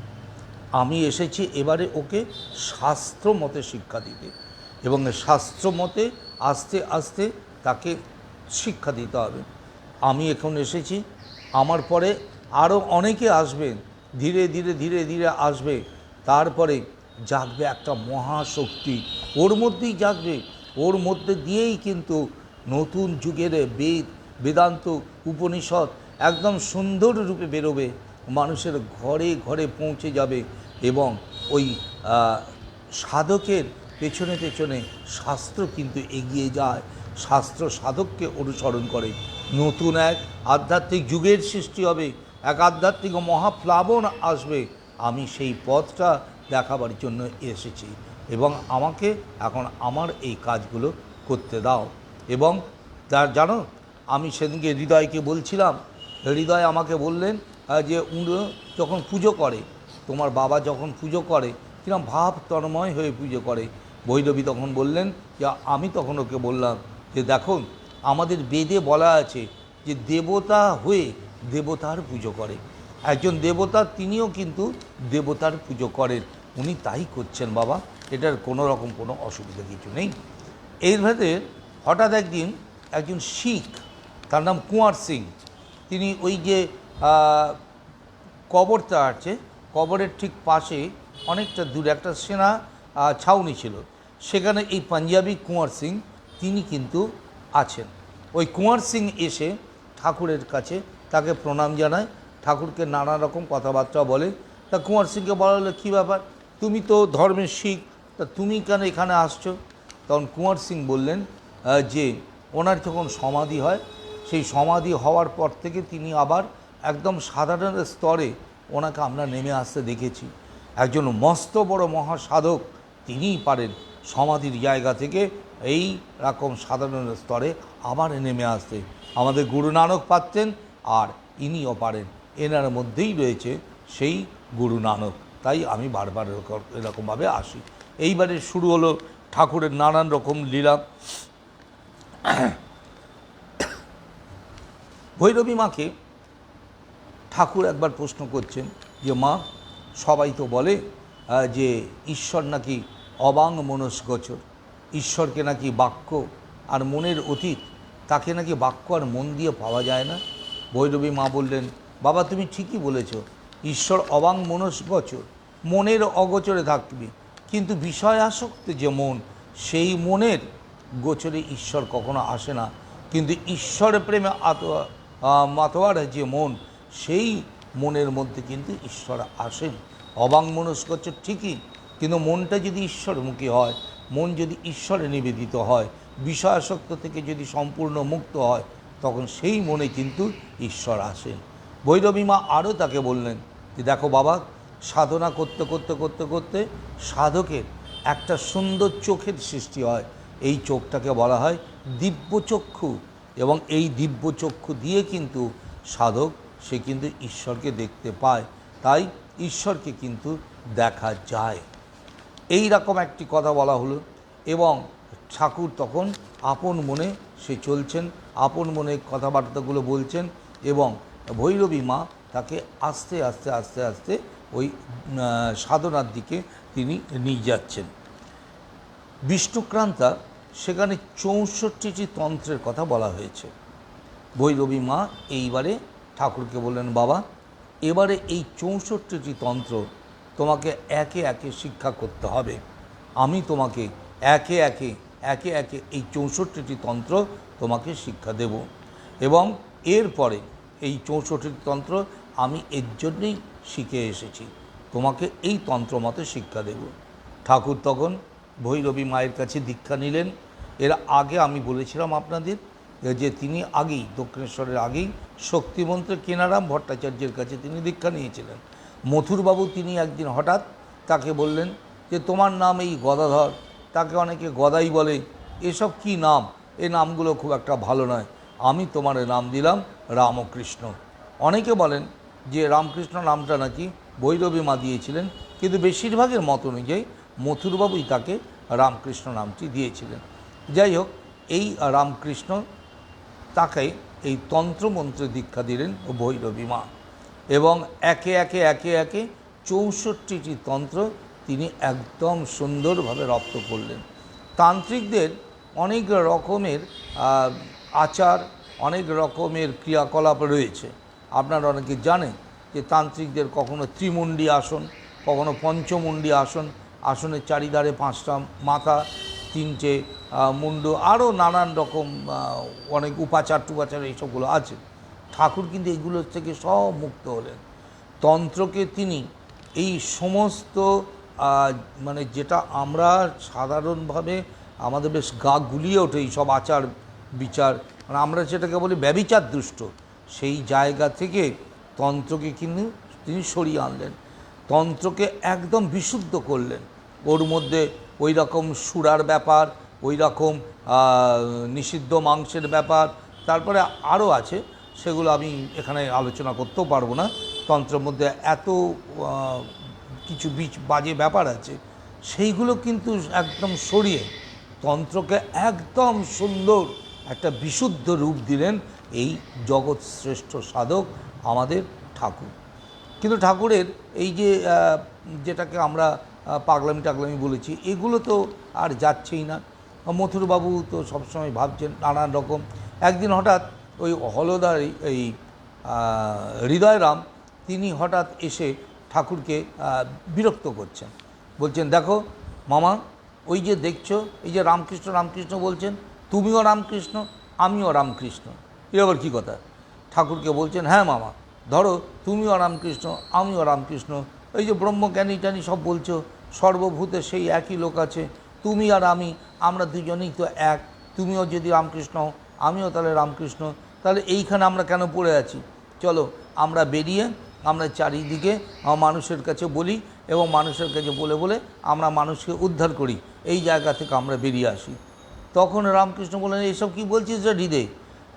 আমি এসেছি এবারে ওকে শাস্ত্র মতে শিক্ষা দিতে, এবং শাস্ত্র মতে আস্তে আস্তে তাকে শিক্ষা দিতে হবে। আমি এখন এসেছি, আমার পরে আরও অনেকে আসবেন, ধীরে ধীরে ধীরে ধীরে আসবে, তারপরে জাগবে একটা মহাশক্তি, ওর মধ্যেই জাগবে, ওর মধ্যে দিয়েই কিন্তু নতুন যুগের বেদান্ত উপনিষদ একদম সুন্দর রূপে বেরোবে, মানুষের ঘরে ঘরে পৌঁছে যাবে, এবং ওই সাধকের পেছনে পেছনে শাস্ত্র কিন্তু এগিয়ে যায়, শাস্ত্র সাধককে অনুসরণ করে, নতুন এক আধ্যাত্মিক যুগের সৃষ্টি হবে, এক আধ্যাত্মিক মহাপ্লাবন আসবে। আমি সেই পথটা দেখাবার জন্য এসেছি, এবং আমাকে এখন আমার এই কাজগুলো করতে দাও। এবং তার জানো, আমি সেদিনকে হৃদয়কে বলছিলাম, হৃদয় আমাকে বললেন যে উনি যখন পুজো করে, তোমার বাবা যখন পুজো করে কিরম ভাব তন্ময় হয়ে পুজো করে। ভৈরবী তখন বললেন যে আমি তখন ওকে বললাম যে দেখো, আমাদের বেদে বলা আছে যে দেবতা হয়ে দেবতার পুজো করে, একজন দেবতা তিনিও কিন্তু দেবতার পুজো করেন, উনি তাই করছেন বাবা, এটার কোনো রকম কোনো অসুবিধা কিছু নেই। এর ভেতরে হঠাৎ একদিন একজন শিখ, তার নাম কুঁয়ার সিং, তিনি ওই যে কবরটা আছে, কবরের ঠিক পাশে অনেকটা দূরে একটা সেনা ছাউনি ছিল, সেখানে এই পাঞ্জাবি কুঁয়ার সিং তিনি কিন্তু আছেন। ওই কুঁয়ার সিং এসে ঠাকুরের কাছে তাকে প্রণাম জানায়, ঠাকুরকে নানা রকম কথাবার্তা বলে। তা কুঁয়ার সিংকে বলা হলো, কী ব্যাপার, তুমি তো ধর্মের শিখ, তা তুমি কেন এখানে আসছো? তখন কুঁয়ার সিং বললেন যে ওনার যখন সমাধি হয়, সেই সমাধি হওয়ার পর থেকে তিনি আবার একদম সাধারণ স্তরে ওনাকে আমরা নেমে আসতে দেখেছি। একজন মস্ত বড় মহাসাধক, তিনিই পারেন সমাধির জায়গা থেকে এই রকম সাধারণ স্তরে আবার নেমে আসতে। আমাদের গুরু নানক পাচ্ছেন, আর ইনিও পারেন, এনার মধ্যেই রয়েছে সেই গুরু নানক। তাই আমি বারবার এরকমভাবে আসি। এইবারে শুরু হলো ঠাকুরের নানান রকম লীলা। ভৈরবী মাকে ঠাকুর একবার প্রশ্ন করছেন যে মা, সবাই তো বলে যে ঈশ্বর নাকি অবাং মনস্গোচর, ঈশ্বরকে নাকি বাক্য আর মনের অতীত, তাকে নাকি বাক্য আর মন দিয়ে পাওয়া যায় না। ভৈরবী মা বললেন, বাবা তুমি ঠিকই বলেছ, ঈশ্বর অবাং মনস্গোচর, মনের অগোচরে থাকবে, কিন্তু বিষয় আসক্ত যে মন, সেই মনের গোচরে ঈশ্বর কখনো আসে না। কিন্তু ঈশ্বরের প্রেমে মাতোয়ার যে মন, সেই মনের মধ্যে কিন্তু ঈশ্বর আসেন। অবাং মনস্গোচর ঠিকই, কিন্তু মনটা যদি ঈশ্বরমুখী হয়, মন যদি ঈশ্বরে নিবেদিত হয়, বিষয়াসক্ত থেকে যদি সম্পূর্ণ মুক্ত হয়, তখন সেই মনে কিন্তু ঈশ্বর আসেন। ভৈরবী মা আরও তাকে বললেন যে দেখো বাবা, সাধনা করতে করতে করতে করতে সাধকের একটা সুন্দর চোখের সৃষ্টি হয়, এই চোখটাকে বলা হয় দিব্যচক্ষু, এবং এই দিব্যচক্ষু দিয়ে কিন্তু সাধক সে কিন্তু ঈশ্বরকে দেখতে পায়, তাই ঈশ্বরকে কিন্তু দেখা যায়। এই রকম একটি কথা বলা হলো, এবং ঠাকুর তখন আপন মনে সে চলছেন, আপন মনে কথাবার্তাগুলো বলছেন, এবং ভৈরবী মা তাকে আস্তে আস্তে আস্তে আস্তে ওই সাধনার দিকে তিনি নিয়ে যাচ্ছেন। বিষ্ণুক্রান্তা সেখানে 64টি তন্ত্রের কথা বলা হয়েছে। ভৈরবী মা এইবারে ঠাকুরকে বললেন, বাবা এবারে এই 64টি তন্ত্র তোমাকে একে একে শিক্ষা করতে হবে, আমি তোমাকে একে একে একে একে এই 64টি তন্ত্র তোমাকে শিক্ষা দেব, এবং এরপরে এই 64টি তন্ত্র আমি এর জন্যই শিখে এসেছি, তোমাকে এই তন্ত্র মতে শিক্ষা দেব। ঠাকুর তখন ভৈরবী মায়ের কাছে দীক্ষা নিলেন। এর আগে আমি বলেছিলাম আপনাদের যে তিনি আগেই দক্ষিণেশ্বরের আগেই শক্তিমন্ত্রের কেনারাম ভট্টাচার্যের কাছে তিনি দীক্ষা নিয়েছিলেন। মথুরবাবু তিনি একদিন হঠাৎ তাকে বললেন যে তোমার নাম এই গদাধর, তাকে অনেকে গদাই বলে, এসব কি নাম, এই নামগুলো খুব একটা ভালো নয়, আমি তোমার নাম দিলাম রামকৃষ্ণ। অনেকে বলেন যে রামকৃষ্ণ নামটা নাকি ভৈরবী মা দিয়েছিলেন, কিন্তু বেশিরভাগের মত অনুযায়ী মথুরবাবুই তাকে রামকৃষ্ণ নামটি দিয়েছিলেন। যাই হোক, এই রামকৃষ্ণ তাকে এই তন্ত্রমন্ত্রে দীক্ষা দিলেন ভৈরবী মা, এবং একে একে 64টি তন্ত্র তিনি একদম সুন্দরভাবে রপ্ত করলেন। তান্ত্রিকদের অনেক রকমের আচার, অনেক রকমের ক্রিয়াকলাপ রয়েছে। আপনারা অনেকে জানেন যে তান্ত্রিকদের কখনো ত্রিমুণ্ডী আসন, কখনো পঞ্চমুণ্ডী আসন, আসনের চারিধারে 5টা মাথা, 3টে মুন্ড, আরও নানান রকম অনেক উপাচার টুপাচার এইসবগুলো আছে। ঠাকুর কিন্তু এইগুলোর থেকে সব মুক্ত হলেন। তন্ত্রকে তিনি এই সমস্ত মানে যেটা আমরা সাধারণভাবে আমাদের বেশ গা গুলিয়ে ওঠে এই সব আচার বিচার, মানে আমরা যেটাকে বলি ব্যভিচার দুষ্ট, সেই জায়গা থেকে তন্ত্রকে কিন্তু তিনি সরিয়ে আনলেন। তন্ত্রকে একদম বিশুদ্ধ করলেন। ওর মধ্যে ওই রকম সুরার ব্যাপার, ওই রকম নিষিদ্ধ মাংসের ব্যাপার, তারপরে আরও আছে, সেগুলো আমি এখানে আলোচনা করতেও পারবো না। তন্ত্রের মধ্যে এত কিছু বাজে ব্যাপার আছে, সেইগুলো কিন্তু একদম সরিয়ে তন্ত্রকে একদম সুন্দর একটা বিশুদ্ধ রূপ দিলেন এই জগৎ শ্রেষ্ঠ সাধক আমাদের ঠাকুর। কিন্তু ঠাকুরের এই যে যেটাকে আমরা পাগলামি বলেছি, এগুলো তো আর যাচ্ছেই না। মথুরবাবু তো সবসময় ভাবছেন নানান রকম। একদিন হঠাৎ ওই হলদার এই হৃদয়রাম তিনি হঠাৎ এসে ঠাকুরকে বিরক্ত করছেন, বলছেন, দেখো মামা, ওই যে দেখছো এই যে রামকৃষ্ণ রামকৃষ্ণ বলছেন, তুমিও রামকৃষ্ণ আমিও রামকৃষ্ণ, এ আবার কী কথা? ঠাকুরকে বলছেন, হ্যাঁ মামা, ধরো তুমিও রামকৃষ্ণ আমিও রামকৃষ্ণ, এই যে ব্রহ্মজ্ঞানী টানি সব বলছো, সর্বভূতে সেই একই লোক আছে, তুমি আর আমরা দুজনেই তো এক, তুমিও যদি রামকৃষ্ণ আমিও তাহলে রামকৃষ্ণ, তাহলে এইখানে আমরা কেন পড়ে আছি? চলো আমরা বেরিয়ে আমরা চারিদিকে মানুষের কাছে বলি, এবং মানুষের কাছে বলে বলে আমরা মানুষকে উদ্ধার করি, এই জায়গা থেকে আমরা বেরিয়ে আসি। তখন রামকৃষ্ণ বললেন, এইসব কী বলছিস রে হৃদয়,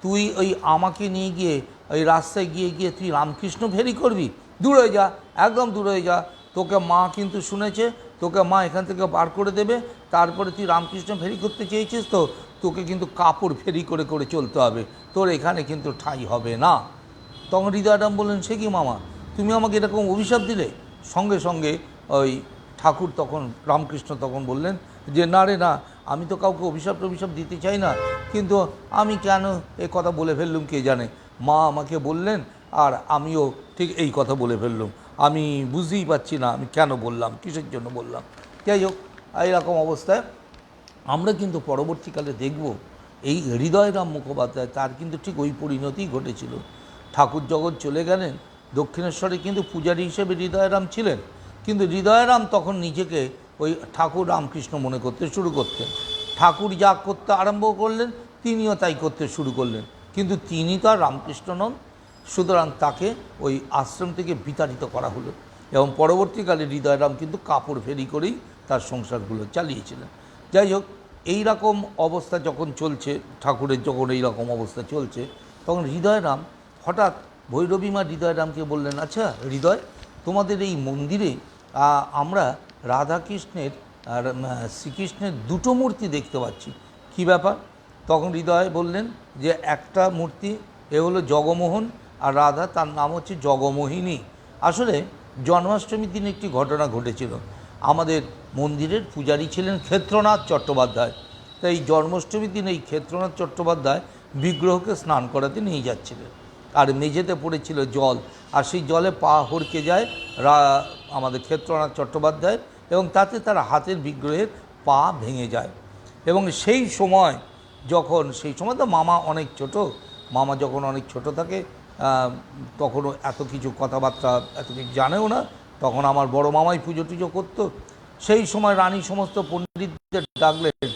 তুই ওই আমাকে নিয়ে গিয়ে ওই রাস্তায় গিয়ে তুই রামকৃষ্ণ ফেরি করবি? দূর হয়ে যা, একদম দূর হয়ে যা, তোকে মা কিন্তু শুনেছে, তোকে মা এখান থেকে বার করে দেবে, তারপরে তুই রামকৃষ্ণ ফেরি করতে চেয়েছিস তো তোকে কিন্তু কাপড় ফেরি করে করে চলতে হবে, তোর এখানে কিন্তু ঠাঁই হবে না। তখন হৃদয়রাম বললেন, সে কি মামা, তুমি আমাকে এরকম অভিশাপ দিলে? সঙ্গে সঙ্গে ওই ঠাকুর তখন রামকৃষ্ণ তখন বললেন যে, না রে না, আমি তো কাউকে অভিশাপ দিতে চাই না, কিন্তু আমি কেন এ কথা বলে ফেললুম কে জানে, মা আমাকে বললেন আর আমিও ঠিক এই কথা বলে ফেললুম, আমি বুঝতেই পারছি না আমি কেন বললাম, কিসের জন্য বললাম। যাই হোক, এইরকম অবস্থায় আমরা কিন্তু পরবর্তীকালে দেখব এই হৃদয়রাম মুখোপাধ্যায় তার কিন্তু ঠিক ওই পরিণতিই ঘটেছিল। ঠাকুর জগৎ চলে গেলেন, দক্ষিণেশ্বরে কিন্তু পূজারী হিসেবে হৃদয়রাম ছিলেন, কিন্তু হৃদয়রাম তখন নিজেকে ওই ঠাকুর রামকৃষ্ণ মনে করতে শুরু করতেন। ঠাকুর যা করতে আরম্ভ করলেন তিনিও তাই করতে শুরু করলেন, কিন্তু তিনি তো আর রামকৃষ্ণ নন, সুতরাং তাকে ওই আশ্রম থেকে বিতাড়িত করা হলো, এবং পরবর্তীকালে হৃদয়রাম কিন্তু কাপড় ফেরি করেই তার সংসারগুলো চালিয়েছিলেন। যাই হোক, এই রকম অবস্থা যখন চলছে, ঠাকুরের যখন এই রকম অবস্থা চলছে, তখন হৃদয়রাম হঠাৎ ভৈরবী মা হৃদয়রামকে বললেন, আচ্ছা হৃদয়, তোমাদের এই মন্দিরে আমরা রাধাকৃষ্ণের আর শ্রীকৃষ্ণের দুটো মূর্তি দেখতে পাচ্ছি, কী ব্যাপার? তখন হৃদয় বললেন যে একটা মূর্তি এ হলো জগমোহন, আর রাধা তার নাম হচ্ছে জগমোহিনী। আসলে জন্মাষ্টমীর দিন একটি ঘটনা ঘটেছিল। আমাদের মন্দিরের পূজারী ছিলেন ক্ষেত্রনাথ চট্টোপাধ্যায়, তাই জন্মাষ্টমীর দিন এই ক্ষেত্রনাথ চট্টোপাধ্যায় বিগ্রহকে স্নান করাতে নিয়ে যাচ্ছিলেন, আর মেঝেতে পড়েছিল জল, আর সেই জলে পা হড়কে যায় আমাদের ক্ষেত্রনাথ চট্টোপাধ্যায়, এবং তাতে তার হাতের বিগ্রহের পা ভেঙে যায়। এবং সেই সময় তো মামা অনেক ছোট, মামা যখন অনেক ছোট থাকে তখনও এত কিছু কথাবার্তা এত কিছু জানেও না, তখন আমার বড় মামাই পুজো টুজো করতো। সেই সময় রানী সমস্ত পণ্ডিতদের ডাকলেন,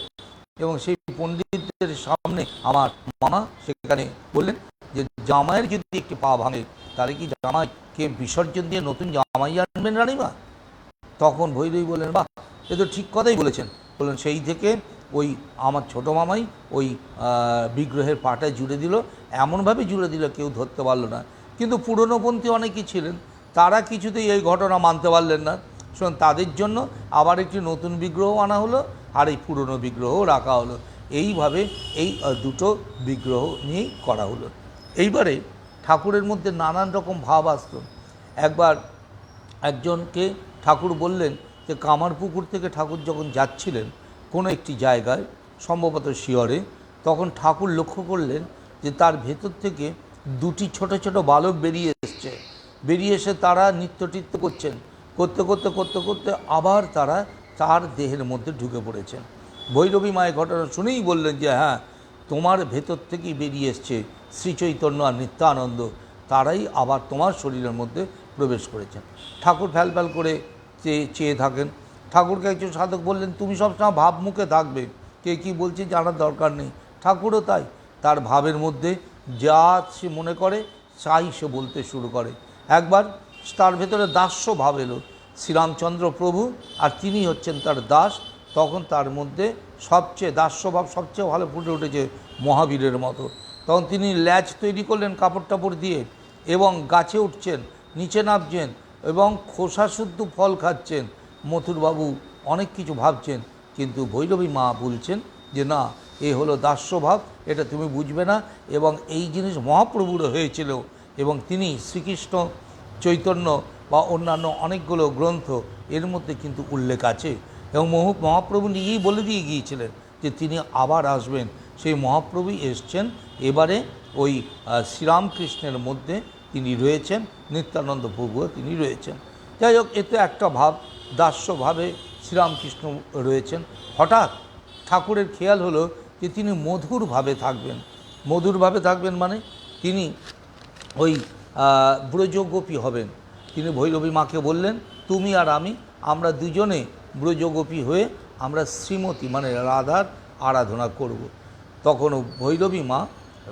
এবং সেই পণ্ডিতদের সামনে আমার মামা সেখানে বললেন যে জামাইয়ের যদি একটি পা ভাঙে তাহলে কি জামাইকে বিসর্জন দিয়ে নতুন জামাই আনবেন রানীমা? তখন ভৈরবী বললেন, বাহ, এ তো ঠিক কথাই বলেছেন। বললেন সেই থেকে ওই আমার ছোটো মামাই ওই বিগ্রহের পাটা জুড়ে দিল, এমনভাবে জুড়ে দিল কেউ ধরতে পারলো না। কিন্তু পুরনোপন্থী অনেকেই ছিলেন, তারা কিছুতেই এই ঘটনা মানতে পারলেন না, সুতরাং তাদের জন্য আবার একটি নতুন বিগ্রহ আনা হলো, আর এই পুরনো বিগ্রহও রাখা হলো। এইভাবে এই দুটো বিগ্রহ নিয়েই করা হলো। এইবারে ঠাকুরের মধ্যে নানান রকম ভাব আসত। একবার একজনকে ঠাকুর বললেন যে কামারপুকুর থেকে ঠাকুর যখন যাচ্ছিলেন কোনো একটি জায়গায়, সম্ভবত শিয়রে, তখন ঠাকুর লক্ষ্য করলেন যে তার ভেতর থেকে দুটি ছোট ছোট বালক বেরিয়ে এসছে। বেরিয়ে এসে তারা নৃত্যটিত্য করছেন, করতে করতে করতে করতে আবার তারা তার দেহের মধ্যে ঢুকে পড়েছেন। ভৈরবী মায়ের ঘটনা শুনেই বললেন যে হ্যাঁ, তোমার ভেতর থেকেই বেরিয়ে এসছে শ্রীচৈতন্য আর নিত্যানন্দ, তারাই আবার তোমার শরীরের মধ্যে প্রবেশ করেছেন। ঠাকুর ফ্যাল ফ্যাল করে চেয়ে থাকেন। ঠাকুরকে একজন সাধক বললেন, তুমি সবসময় ভাব মুখে থাকবে, কে কী বলছে জানার দরকার নেই। ঠাকুরও তাই, তার ভাবের মধ্যে যা সে মনে করে তাই সে বলতে শুরু করে। একবার তার ভেতরে দাস্য ভাব এলো, শ্রীরামচন্দ্র প্রভু আর তিনি হচ্ছেন তার দাস। তখন তার মধ্যে সবচেয়ে দাস্যভাব সবচেয়ে ভালো ফুটে উঠেছে, মহাবীরের মতো। তখন তিনি ল্যাজ তৈরি করলেন কাপড় টাপড় দিয়ে, এবং গাছে উঠছেন, নিচে নামছেন, এবং খোসা শুদ্ধ ফল খাচ্ছেন। মথুরবাবু অনেক কিছু ভাবছেন, কিন্তু ভৈরবী মা বলছেন যে না, এ হলো দাস্যভাব, এটা তুমি বুঝবে না। এবং এই জিনিস মহাপ্রভুরও হয়েছিল, এবং তিনি শ্রীকৃষ্ণ চৈতন্য বা অন্যান্য অনেকগুলো গ্রন্থ এর মধ্যে কিন্তু উল্লেখ আছে। এবং মহাপ্রভু নিজেই বলে দিয়ে গিয়েছিলেন যে তিনি আবার আসবেন। সেই মহাপ্রভুই এসছেন এবারে ওই শ্রীরামকৃষ্ণের মধ্যে তিনি রয়েছেন, নিত্যানন্দ প্রভুও তিনি রয়েছেন। যাই হোক, এতে একটা ভাব, দাস্যভাবে শ্রীরামকৃষ্ণ রয়েছেন। হঠাৎ ঠাকুরের খেয়াল হলো যে তিনি মধুরভাবে থাকবেন। মধুরভাবে থাকবেন মানে তিনি ওই ব্রজগোপী হবেন। তিনি ভৈরবী মাকে বললেন, তুমি আর আমি, আমরা দুজনে ব্রজগোপী হয়ে আমরা শ্রীমতী মানে রাধার আরাধনা করব। তখন ভৈরবী মা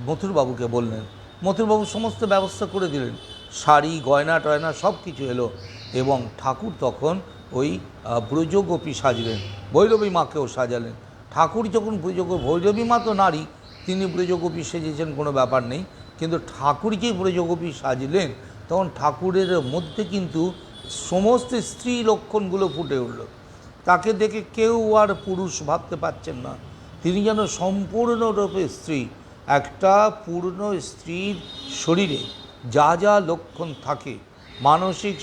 মথুরবাবুকে বললেন, মথুরবাবু সমস্ত ব্যবস্থা করে দিলেন, শাড়ি গয়না টয়না সব কিছু এলো, এবং ঠাকুর তখন ওই ব্রজগোপী সাজলেন, ভৈরবী মাকেও সাজালেন। ঠাকুর যখন ভৈরবী মা তো নারী, তিনি ব্রজগোপী সেজেছেন, কোনো ব্যাপার নেই, কিন্তু ঠাকুর যে ব্রজগোপী সাজলেন, তখন ঠাকুরের মধ্যে কিন্তু সমস্ত স্ত্রী লক্ষণগুলো ফুটে উঠল। তাকে দেখে কেউ আর পুরুষ ভাবতে পারছেন না, তিনি যেন সম্পূর্ণরূপে স্ত্রী। একটা পূর্ণ স্ত্রীর শরীরে যা যা লক্ষণ থাকে মানসিক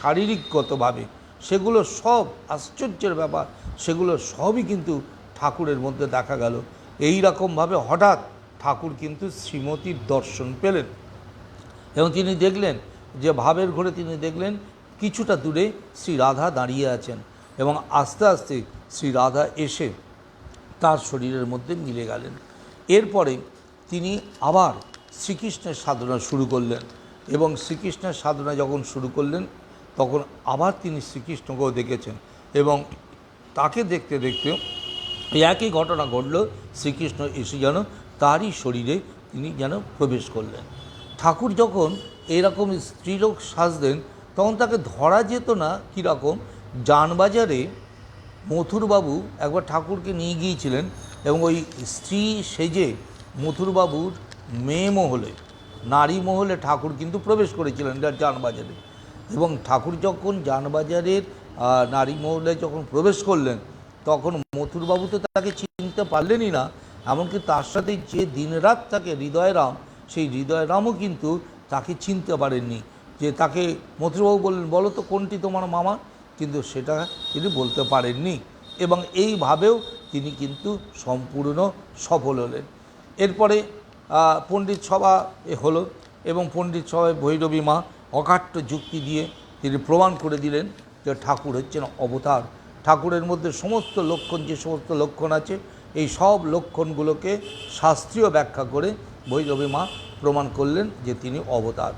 শারীরিকগতভাবে, সেগুলো সব আশ্চর্যের ব্যাপার, সেগুলো সবই কিন্তু ঠাকুরের মধ্যে দেখা গেল। এই রকমভাবে হঠাৎ ঠাকুর কিন্তু শ্রীমতীর দর্শন পেলেন, এবং তিনি দেখলেন যে ভাবের ঘোরে তিনি দেখলেন কিছুটা দূরে শ্রী রাধা দাঁড়িয়ে আছেন, এবং আস্তে আস্তে শ্রী রাধা এসে তার শরীরের মধ্যে মিলে গেলেন। এরপরে তিনি আবার শ্রীকৃষ্ণের সাধনা শুরু করলেন, এবং শ্রীকৃষ্ণের সাধনা যখন শুরু করলেন তখন আবার তিনি শ্রীকৃষ্ণকেও দেখেছেন, এবং তাকে দেখতে দেখতে একই ঘটনা ঘটল, শ্রীকৃষ্ণ এসে যেন তারই শরীরে তিনি যেন প্রবেশ করলেন। ঠাকুর যখন এরকম স্ত্রীলোক সাজলেন তখন তাকে ধরা যেত না। কীরকম, জানবাজারে মথুরবাবু একবার ঠাকুরকে নিয়ে গিয়েছিলেন, এবং ওই স্ত্রী সেজে মথুরবাবুর মেয়ে মহলে, নারী মহলে ঠাকুর কিন্তু প্রবেশ করেছিলেন জানবাজারে। এবং ঠাকুর যখন জানবাজারের নারী মহলে যখন প্রবেশ করলেন, তখন মথুরবাবু তো তাকে চিনতে পারলেনই না, এমনকি তার সাথে যে দিনরাত থাকে হৃদয়রাম, সেই হৃদয়রামও কিন্তু তাকে চিনতে পারেননি। যে তাকে মথুরবাবু বললেন, বলো তো কোনটি তোমার মামা, কিন্তু সেটা তিনি বলতে পারেননি, এবং এইভাবেও তিনি কিন্তু সম্পূর্ণ সফল হলেন। এরপরে পণ্ডিত সভা হলো, এবং পণ্ডিত সভায় ভৈরবী মা অকাট্য যুক্তি দিয়ে তিনি প্রমাণ করে দিলেন যে ঠাকুর হচ্ছেন অবতার। ঠাকুরের মধ্যে সমস্ত লক্ষণ, যে সমস্ত লক্ষণ আছে, এই সব লক্ষণগুলোকে শাস্ত্রীয় ব্যাখ্যা করে ভৈরবী মা প্রমাণ করলেন যে তিনি অবতার।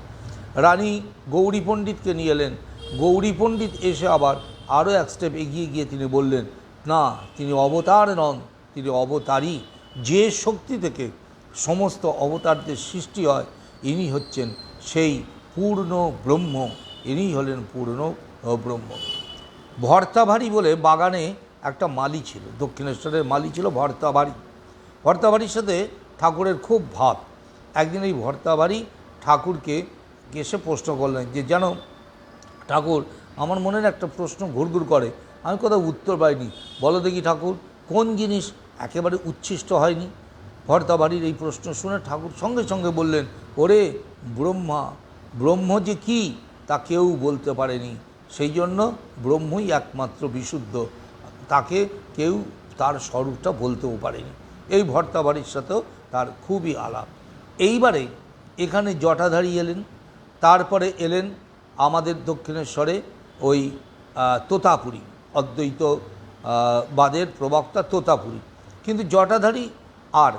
রানী গৌরী পণ্ডিতকে নিয়ে এলেন। গৌরী পণ্ডিত এসে আবার আরও এক স্টেপ এগিয়ে গিয়ে তিনি বললেন, না, তিনি অবতার নন, তিনি অবতারই। যে শক্তি থেকে সমস্ত অবতারদের সৃষ্টি হয়, ইনি হচ্ছেন সেই পূর্ণ ব্রহ্ম, ইনি হলেন পূর্ণ ব্রহ্ম। ভর্তাভারী বলে বাগানে একটা মালি ছিল, দক্ষিণেশ্বরের মালি ছিল ভর্তাভারী। ভর্তাভারীর সাথে ঠাকুরের খুব ভাব। একদিন এই ভর্তাভারী ঠাকুরকে এসে প্রশ্ন করলেন যে যেন ঠাকুর আমার মনের একটা প্রশ্ন ঘুরঘুর করে, আমি কোথাও উত্তর পাইনি। বলো দেখি ঠাকুর, কোন জিনিস একেবারে উচ্ছিষ্ট হয়নি? ভর্তাবাড়ির এই প্রশ্ন শুনে ঠাকুর সঙ্গে সঙ্গে বললেন, ওরে ব্রহ্মা, ব্রহ্ম যে কী তা কেউ বলতে পারেনি, সেই জন্য ব্রহ্মই একমাত্র বিশুদ্ধ, তাকে কেউ তার স্বরূপটা বলতেও পারেনি। এই ভর্তাবাড়ির সাথেও তার খুবই আলাপ। এইবারে এখানে জটাধারী এলেন, তারপরে এলেন আমাদের দক্ষিণেশ্বরে ওই তোতাপুরী, অদ্বৈত বাদের প্রবক্তা তোতাপুরী। কিন্তু জটাধারী আর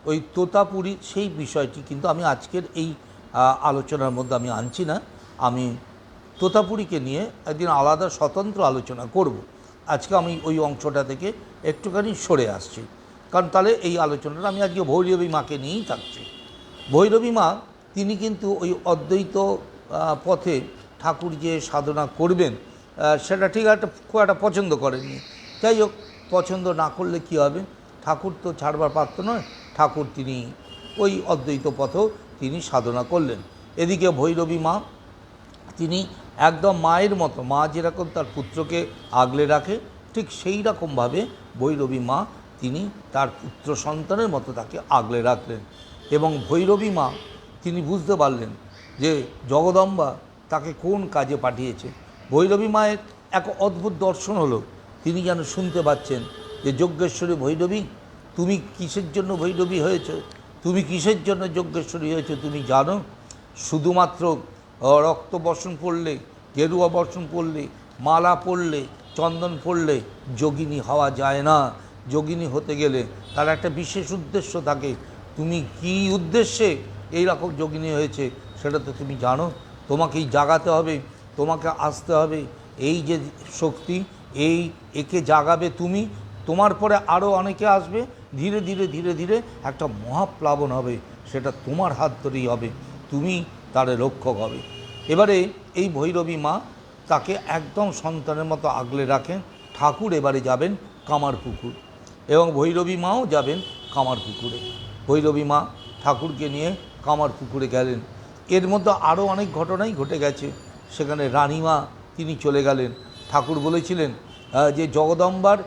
ওই তোতাপুরীর সেই বিষয়টি কিন্তু আমি আজকের এই আলোচনার মধ্যে আমি আনছি না। আমি তোতাপুরীকে নিয়ে একদিন আলাদা স্বতন্ত্র আলোচনা করব। আজকে আমি ওই অংশটা থেকে একটুখানি সরে আসছি, কারণ তাহলে এই আলোচনাটা আমি আজকে ভৈরবী মাকে নিয়েই থাকছি। ভৈরবী মা তিনি কিন্তু ওই অদ্বৈত পথে ঠাকুর যে সাধনা করবেন সেটা ঠিক খুব একটা পছন্দ করেননি। যাই হোক, পছন্দ না করলে কী হবে, ঠাকুর তো ছাড়বার পাত্র নয়, ঠাকুর তিনি ওই অদ্বৈত পথেও তিনি সাধনা করলেন। এদিকে ভৈরবী মা তিনি একদম মায়ের মতো, মা যেরকম তার পুত্রকে আগলে রাখে ঠিক সেই রকমভাবে ভৈরবী মা তিনি তার পুত্র সন্তানের মতো তাকে আগলে রাখলেন। এবং ভৈরবী মা তিনি বুঝতে পারলেন যে জগদম্বা তাকে কোন কাজে পাঠিয়েছে। ভৈরবী মায়ের এক অদ্ভুত দর্শন হলো, তিনি যেন শুনতে পাচ্ছেন যে যজ্ঞেশ্বরী ভৈরবী, তুমি কিসের জন্য ভৈরবী হয়েছ, তুমি কিসের জন্য যজ্ঞেশ্বরী হয়েছ তুমি জানো? শুধুমাত্র রক্ত বর্ষণ পড়লে, গেরুয়া বর্ষণ পড়লে, মালা পড়লে, চন্দন পড়লে যোগিনী হওয়া যায় না। যোগিনী হতে গেলে তার একটা বিশেষ উদ্দেশ্য থাকে। তুমি কি উদ্দেশ্যে এই রকম যোগিনী হয়েছে সেটা তো তুমি জানো। তোমাকেই জাগাতে হবে, তোমাকে আসতে হবে। এই যে শক্তি, একে জাগাবে তুমি, তোমার পরে আরও অনেকে আসবে, ধীরে ধীরে ধীরে ধীরে একটা মহাপ্লাবন হবে, সেটা তোমার হাত ধরেই হবে, তুমি তার রক্ষক হবে। এবারে এই ভৈরবী মা তাকে একদম সন্তানের মতো আগলে রাখেন। ঠাকুর এবারে যাবেন কামারপুকুর এবং ভৈরবী মাও যাবেন কামারপুকুরে। ভৈরবী মা ঠাকুরকে নিয়ে কামারপুকুরে গেলেন। এর মধ্যে আরও অনেক ঘটনাই ঘটে গেছে। সেখানে রানীমা তিনি চলে গেলেন। ঠাকুর বলেছিলেন যে জগদম্বার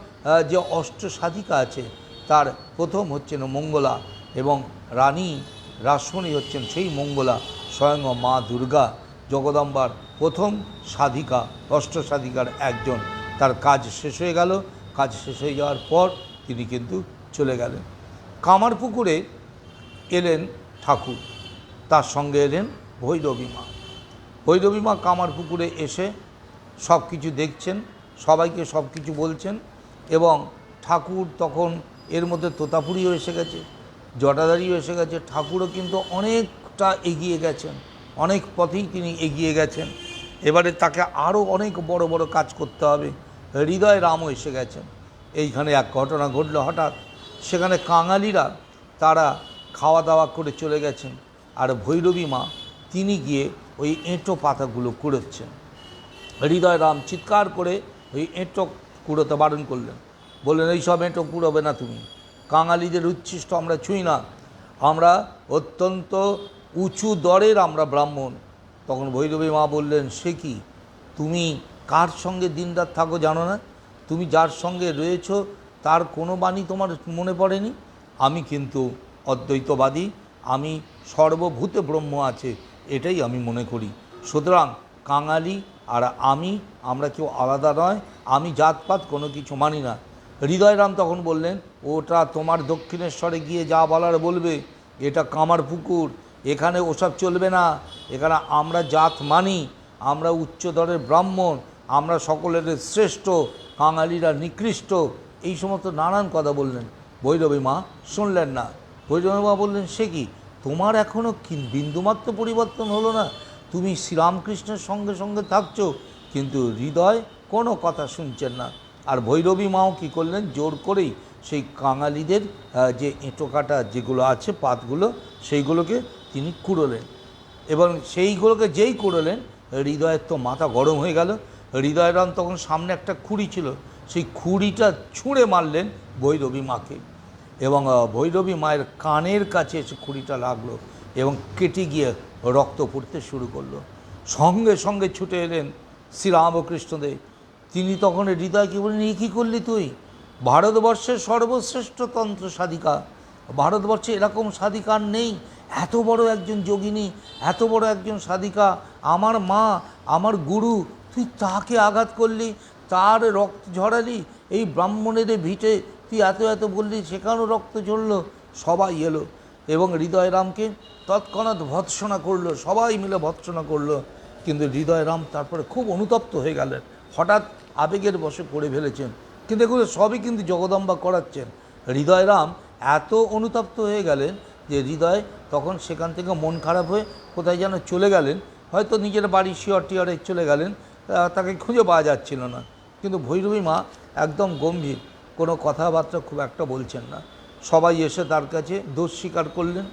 যে অষ্টসাধিকা আছে তার প্রথম হচ্ছেন মঙ্গলা, এবং রানী রাসমণি হচ্ছেন সেই মঙ্গলা, স্বয়ং মা দুর্গা জগদম্বার প্রথম সাধিকা, অষ্টসাধিকার একজন। তার কাজ শেষ হয়ে গেল। কাজ শেষ হয়ে যাওয়ার পর তিনি কিন্তু চলে গেলেন। কামারপুকুরে এলেন ঠাকুর, তার সঙ্গে এলেন ভৈরবী মা। ভৈরবী মা কামারপুকুরে এসে সব কিছু দেখছেন, সবাইকে সব কিছু বলছেন। এবং ঠাকুর তখন এর মধ্যে তোতাপুরীও এসে গেছে, জটাধারীও এসে গেছে। ঠাকুরও কিন্তু অনেকটা এগিয়ে গেছেন, অনেক পথেই তিনি এগিয়ে গেছেন। এবারে তাকে আরও অনেক বড় বড় কাজ করতে হবে। হৃদয় রামও এসে গেছেন। এইখানে এক ঘটনা ঘটল হঠাৎ। সেখানে কাঙালিরা তারা খাওয়া দাওয়া করে চলে গেছেন, আর ভৈরবী মা তিনি গিয়ে ওই এঁটো পাতাগুলো কুড়োচ্ছেন। হৃদয় রাম চিৎকার করে ওই এঁটো কুড়োতে বারণ করলেন, বললেন এইসব এঁটো কুড়োবে না তুমি, কাঙালিদের উচ্ছিষ্ট আমরা ছুঁই না, আমরা অত্যন্ত উঁচু দরের আমরা ব্রাহ্মণ। তখন ভৈরবী মা বললেন, সে কি, তুমি কার সঙ্গে দিনরাত থাকো জানো না? তুমি যার সঙ্গে রয়েছ তার কোনো বাণী তোমার মনে পড়েনি? আমি কিন্তু অদ্বৈতবাদী, আমি সর্বভূতে ব্রহ্ম আছে এটাই আমি মনে করি। সুতরাং কাঙালি আর আমরা কেউ আলাদা নয়, আমি জাতপাত কোনো কিছু মানি না। হৃদয়রাম তখন বললেন, ওটা তোমার দক্ষিণেশ্বরে গিয়ে যা বলার বলবে, এটা কামারপুকুর, এখানে ওসব চলবে না। এখানে আমরা জাত মানি, আমরা উচ্চদরের ব্রাহ্মণ, আমরা সকলের শ্রেষ্ঠ, কাঙালিরা নিকৃষ্ট, এই সমস্ত নানান কথা বললেন। ভৈরবী মা শুনলেন না। ভৈরবী মা বললেন, সে কি, তোমার এখনও বিন্দুমাত্র পরিবর্তন হলো না? তুমি শ্রীরামকৃষ্ণের সঙ্গে সঙ্গে থাকছো, কিন্তু হৃদয় কোনো কথা শুনছেন না। আর ভৈরবী মাও কী করলেন, জোর করেই সেই কাঙালিদের যে এঁটো কাটা যেগুলো আছে পাতগুলো, সেইগুলোকে তিনি কুড়োলেন। এবং সেইগুলোকে যেই কুড়োলেন, হৃদয়ের তো মাথা গরম হয়ে গেল। হৃদয়রাম তখন সামনে একটা খুঁড়ি ছিল, সেই খুঁড়িটা ছুঁড়ে মারলেন ভৈরবী মাকে, এবং ভৈরবী মায়ের কানের কাছে এসে খুঁড়িটা লাগলো এবং কেটে গিয়ে রক্ত পড়তে শুরু করলো। সঙ্গে সঙ্গে ছুটে এলেন শ্রীরামকৃষ্ণদেব। তিনি তখন হৃদয়কে বললেন, এ কী করলি তুই? ভারতবর্ষের সর্বশ্রেষ্ঠ তন্ত্র সাধিকা, ভারতবর্ষে এরকম সাধিকার নেই, এত বড় একজন যোগিনী, এত বড় একজন সাধিকা, আমার মা, আমার গুরু, তুই তাকে আঘাত করলি, তার রক্ত ঝরালি, এই ব্রাহ্মণের ভিটে তুই এত এত বললি, সেখানেও রক্ত ঝরল। সবাই এলো এবং হৃদয়রামকে তৎক্ষণাৎ ভৎসনা করলো, সবাই মিলে ভৎসনা করলো। কিন্তু হৃদয়রাম তারপরে খুব অনুতপ্ত হয়ে গেলেন, হঠাৎ আবেগের বশে করে ফেলেছেন। কিন্তু এগুলো সবই কিন্তু জগদম্বা করাচ্ছেন। হৃদয়রাম এত অনুতপ্ত হয়ে গেলেন যে হৃদয় তখন সেখান থেকে মন খারাপ হয়ে কোথায় যেন চলে গেলেন, হয়তো নিজের বাড়ি শিয়র টিয়রে চলে গেলেন, তাকে খুঁজে পাওয়া যাচ্ছিল না। কিন্তু ভৈরবী মা একদম গম্ভীর, কোনো কথাবার্তা খুব একটা বলছেন না। সবাই এসে তার কাছে দোষ স্বীকার করলেন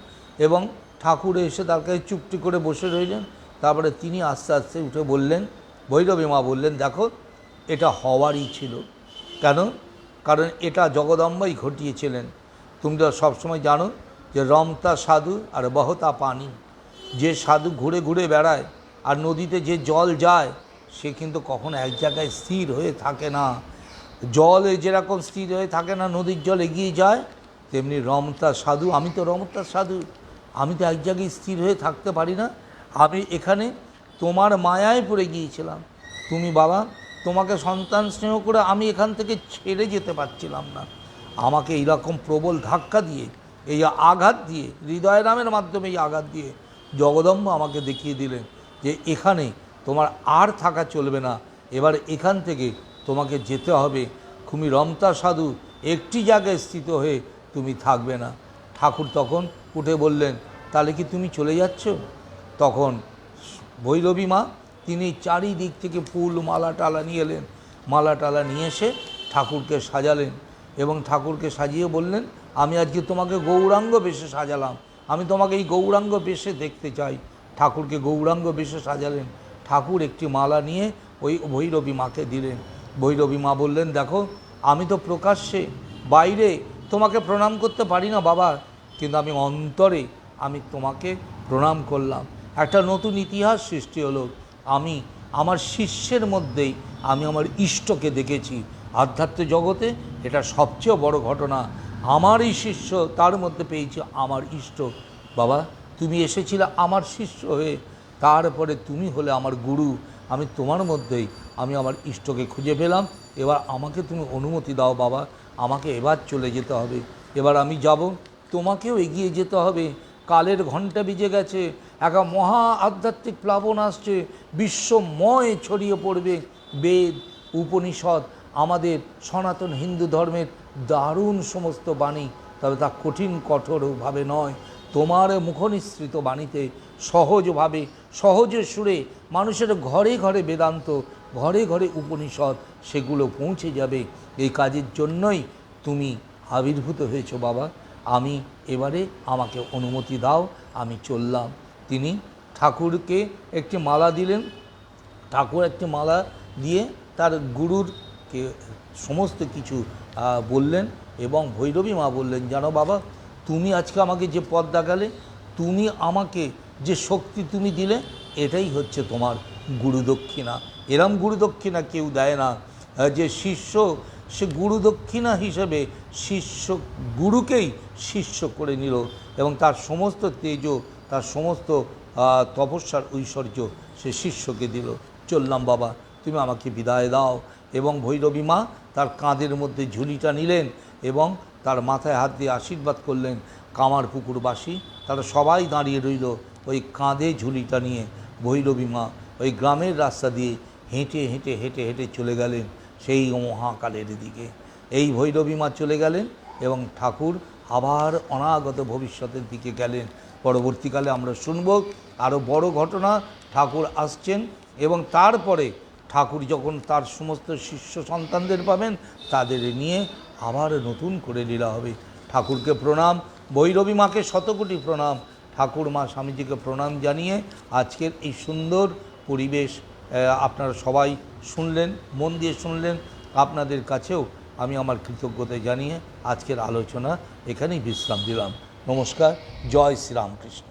এবং ঠাকুর এসে তার কাছে চুপটি করে বসে রইলেন। তারপরে তিনি আস্তে আস্তে উঠে বললেন, ভৈরবী মা বললেন, দেখো এটা হওয়ারই ছিল। কেন? কারণ এটা জগদম্বাই ঘটিয়েছিলেন। তোমরা সবসময় জানো যে রমতা সাধু আর বহতা পানি, যে সাধু ঘুরে ঘুরে বেড়ায় আর নদীতে যে জল যায় সে কিন্তু কখনো এক জায়গায় স্থির হয়ে থাকে না। জলে যেরকম স্থির হয়ে থাকে না, নদীর জল এগিয়ে যায়, তেমনি রমতা সাধু, আমি তো রমতা সাধু, আমি তো এক জায়গায় স্থির হয়ে থাকতে পারি না। আমি এখানে তোমার মায়ায় পড়ে গিয়েছিলাম। তুমি বাবা, তোমাকে সন্তান স্নেহ করে আমি এখান থেকে ছেড়ে যেতে পারছিলাম না। আমাকে এইরকম প্রবল ধাক্কা দিয়ে, এই আঘাত দিয়ে, হৃদয়রামের মাধ্যমে এই আঘাত দিয়ে জগদম্বা আমাকে দেখিয়ে দিলেন যে এখানে তোমার আর থাকা চলবে না, এবার এখান থেকে তোমাকে যেতে হবে। তুমি রমতা সাধু একটি জায়গায় স্থিত হয়ে তুমি থাকবে না। ঠাকুর তখন উঠে বললেন, তাহলে কি তুমি চলে যাচ্ছ? তখন ভৈরবী মা তিনি চারিদিক থেকে ফুল মালা টালা নিয়ে এলেন, মালা টালা নিয়ে এসে ঠাকুরকে সাজালেন এবং ঠাকুরকে সাজিয়ে বললেন, আমি আজকে তোমাকে গৌরাঙ্গ বেশে সাজালাম, আমি তোমাকে এই গৌরাঙ্গ বেশে দেখতে চাই। ঠাকুরকে গৌরাঙ্গ বেশে সাজালেন। ঠাকুর একটি মালা নিয়ে ওই ভৈরবী মাকে দিলেন। ভৈরবী মা বললেন, দেখো আমি তো প্রকাশ্যে বাইরে তোমাকে প্রণাম করতে পারি না বাবা, কিন্তু আমি অন্তরে আমি তোমাকে প্রণাম করলাম। একটা নতুন ইতিহাস সৃষ্টি হলো। আমি আমার শিষ্যের মধ্যেই আমি আমার ইষ্টকে দেখেছি। আধ্যাত্মিক জগতে এটা সবচেয়ে বড় ঘটনা। আমারই শিষ্য, তার মধ্যে পেয়েছি আমার ইষ্ট। বাবা, তুমি এসেছিলে আমার শিষ্য হয়ে, তারপরে তুমি হলে আমার গুরু। আমি তোমার মধ্যেই আমি আমার ইষ্টকে খুঁজে পেলাম। এবার আমাকে তুমি অনুমতি দাও বাবা, আমাকে এবার চলে যেতে হবে। এবার আমি যাব, তোমাকেও এগিয়ে যেতে হবে। কালের ঘণ্টা বেজে গেছে, একটা মহা আধ্যাত্মিক প্লাবন আসছে, বিশ্বময় ছড়িয়ে পড়বে বেদ উপনিষদ, আমাদের সনাতন হিন্দু ধর্মের দারুণ সমস্ত বাণী, তবে তা কঠিন কঠোরভাবে নয়, তোমার মুখনিসৃত বাণীতে সহজভাবে, সহজে সুরে মানুষের ঘরে ঘরে বেদান্ত, ঘরে ঘরে উপনিষদ, সেগুলো পৌঁছে যাবে। এই কাজের জন্যই তুমি আবির্ভূত হয়েছো বাবা। আমি এবারে আমাকে অনুমতি দাও, আমি চললাম। তিনি ঠাকুরকে একটি মালা দিলেন। ঠাকুর একটি মালা দিয়ে তার গুরুরকে সমস্ত কিছু বললেন এবং ভৈরবী মা বললেন, জানো বাবা, তুমি আজকে আমাকে যে পথ দেখালে, তুমি আমাকে যে শক্তি তুমি দিলে, এটাই হচ্ছে তোমার গুরুদক্ষিণা। এরম গুরুদক্ষিণা কেউ দেয় না। যে শিষ্য, সে গুরুদক্ষিণা হিসেবে শিষ্য গুরুকেই শিষ্য করে নিল এবং তার সমস্ত তেজ, তার সমস্ত তপস্যার ঐশ্বর্য সে শিষ্যকে দিল। চললাম বাবা, তুমি আমাকে বিদায় দাও। এবং ভৈরবী মা তার কাঁধের মধ্যে ঝুলিটা নিলেন এবং তার মাথায় হাত দিয়ে আশীর্বাদ করলেন। কামারপুকুরবাসী তারা সবাই দাঁড়িয়ে রইল ওই কাঁধে ঝুলিটা নিয়ে। ভৈরবী মা ওই গ্রামের রাস্তা দিয়ে হেঁটে হেঁটে হেঁটে হেঁটে চলে গেলেন সেই মহাকালের দিকে। এই ভৈরবী মা চলে গেলেন এবং ঠাকুর আবার অনাগত ভবিষ্যতের দিকে গেলেন। পরবর্তীকালে আমরা শুনব আরও বড় ঘটনা, ঠাকুর আসছেন এবং তারপরে ঠাকুর যখন তার সমস্ত শিষ্য সন্তানদের পাবেন, তাদের নিয়ে আবার নতুন করে লীলা হবে। ঠাকুরকে প্রণাম, ভৈরবী মাকে শতকোটি প্রণাম, ঠাকুর মা স্বামীজিকে প্রণাম জানিয়ে আজকের এই সুন্দর পরিবেশ আপনারা সবাই শুনলেন, মন দিয়ে শুনলেন। আপনাদের কাছেও আমি আমার কৃতজ্ঞতা জানিয়ে আজকের আলোচনা এখানেই বিশ্রাম দিলাম। নমস্কার, জয় শ্রীরামকৃষ্ণ।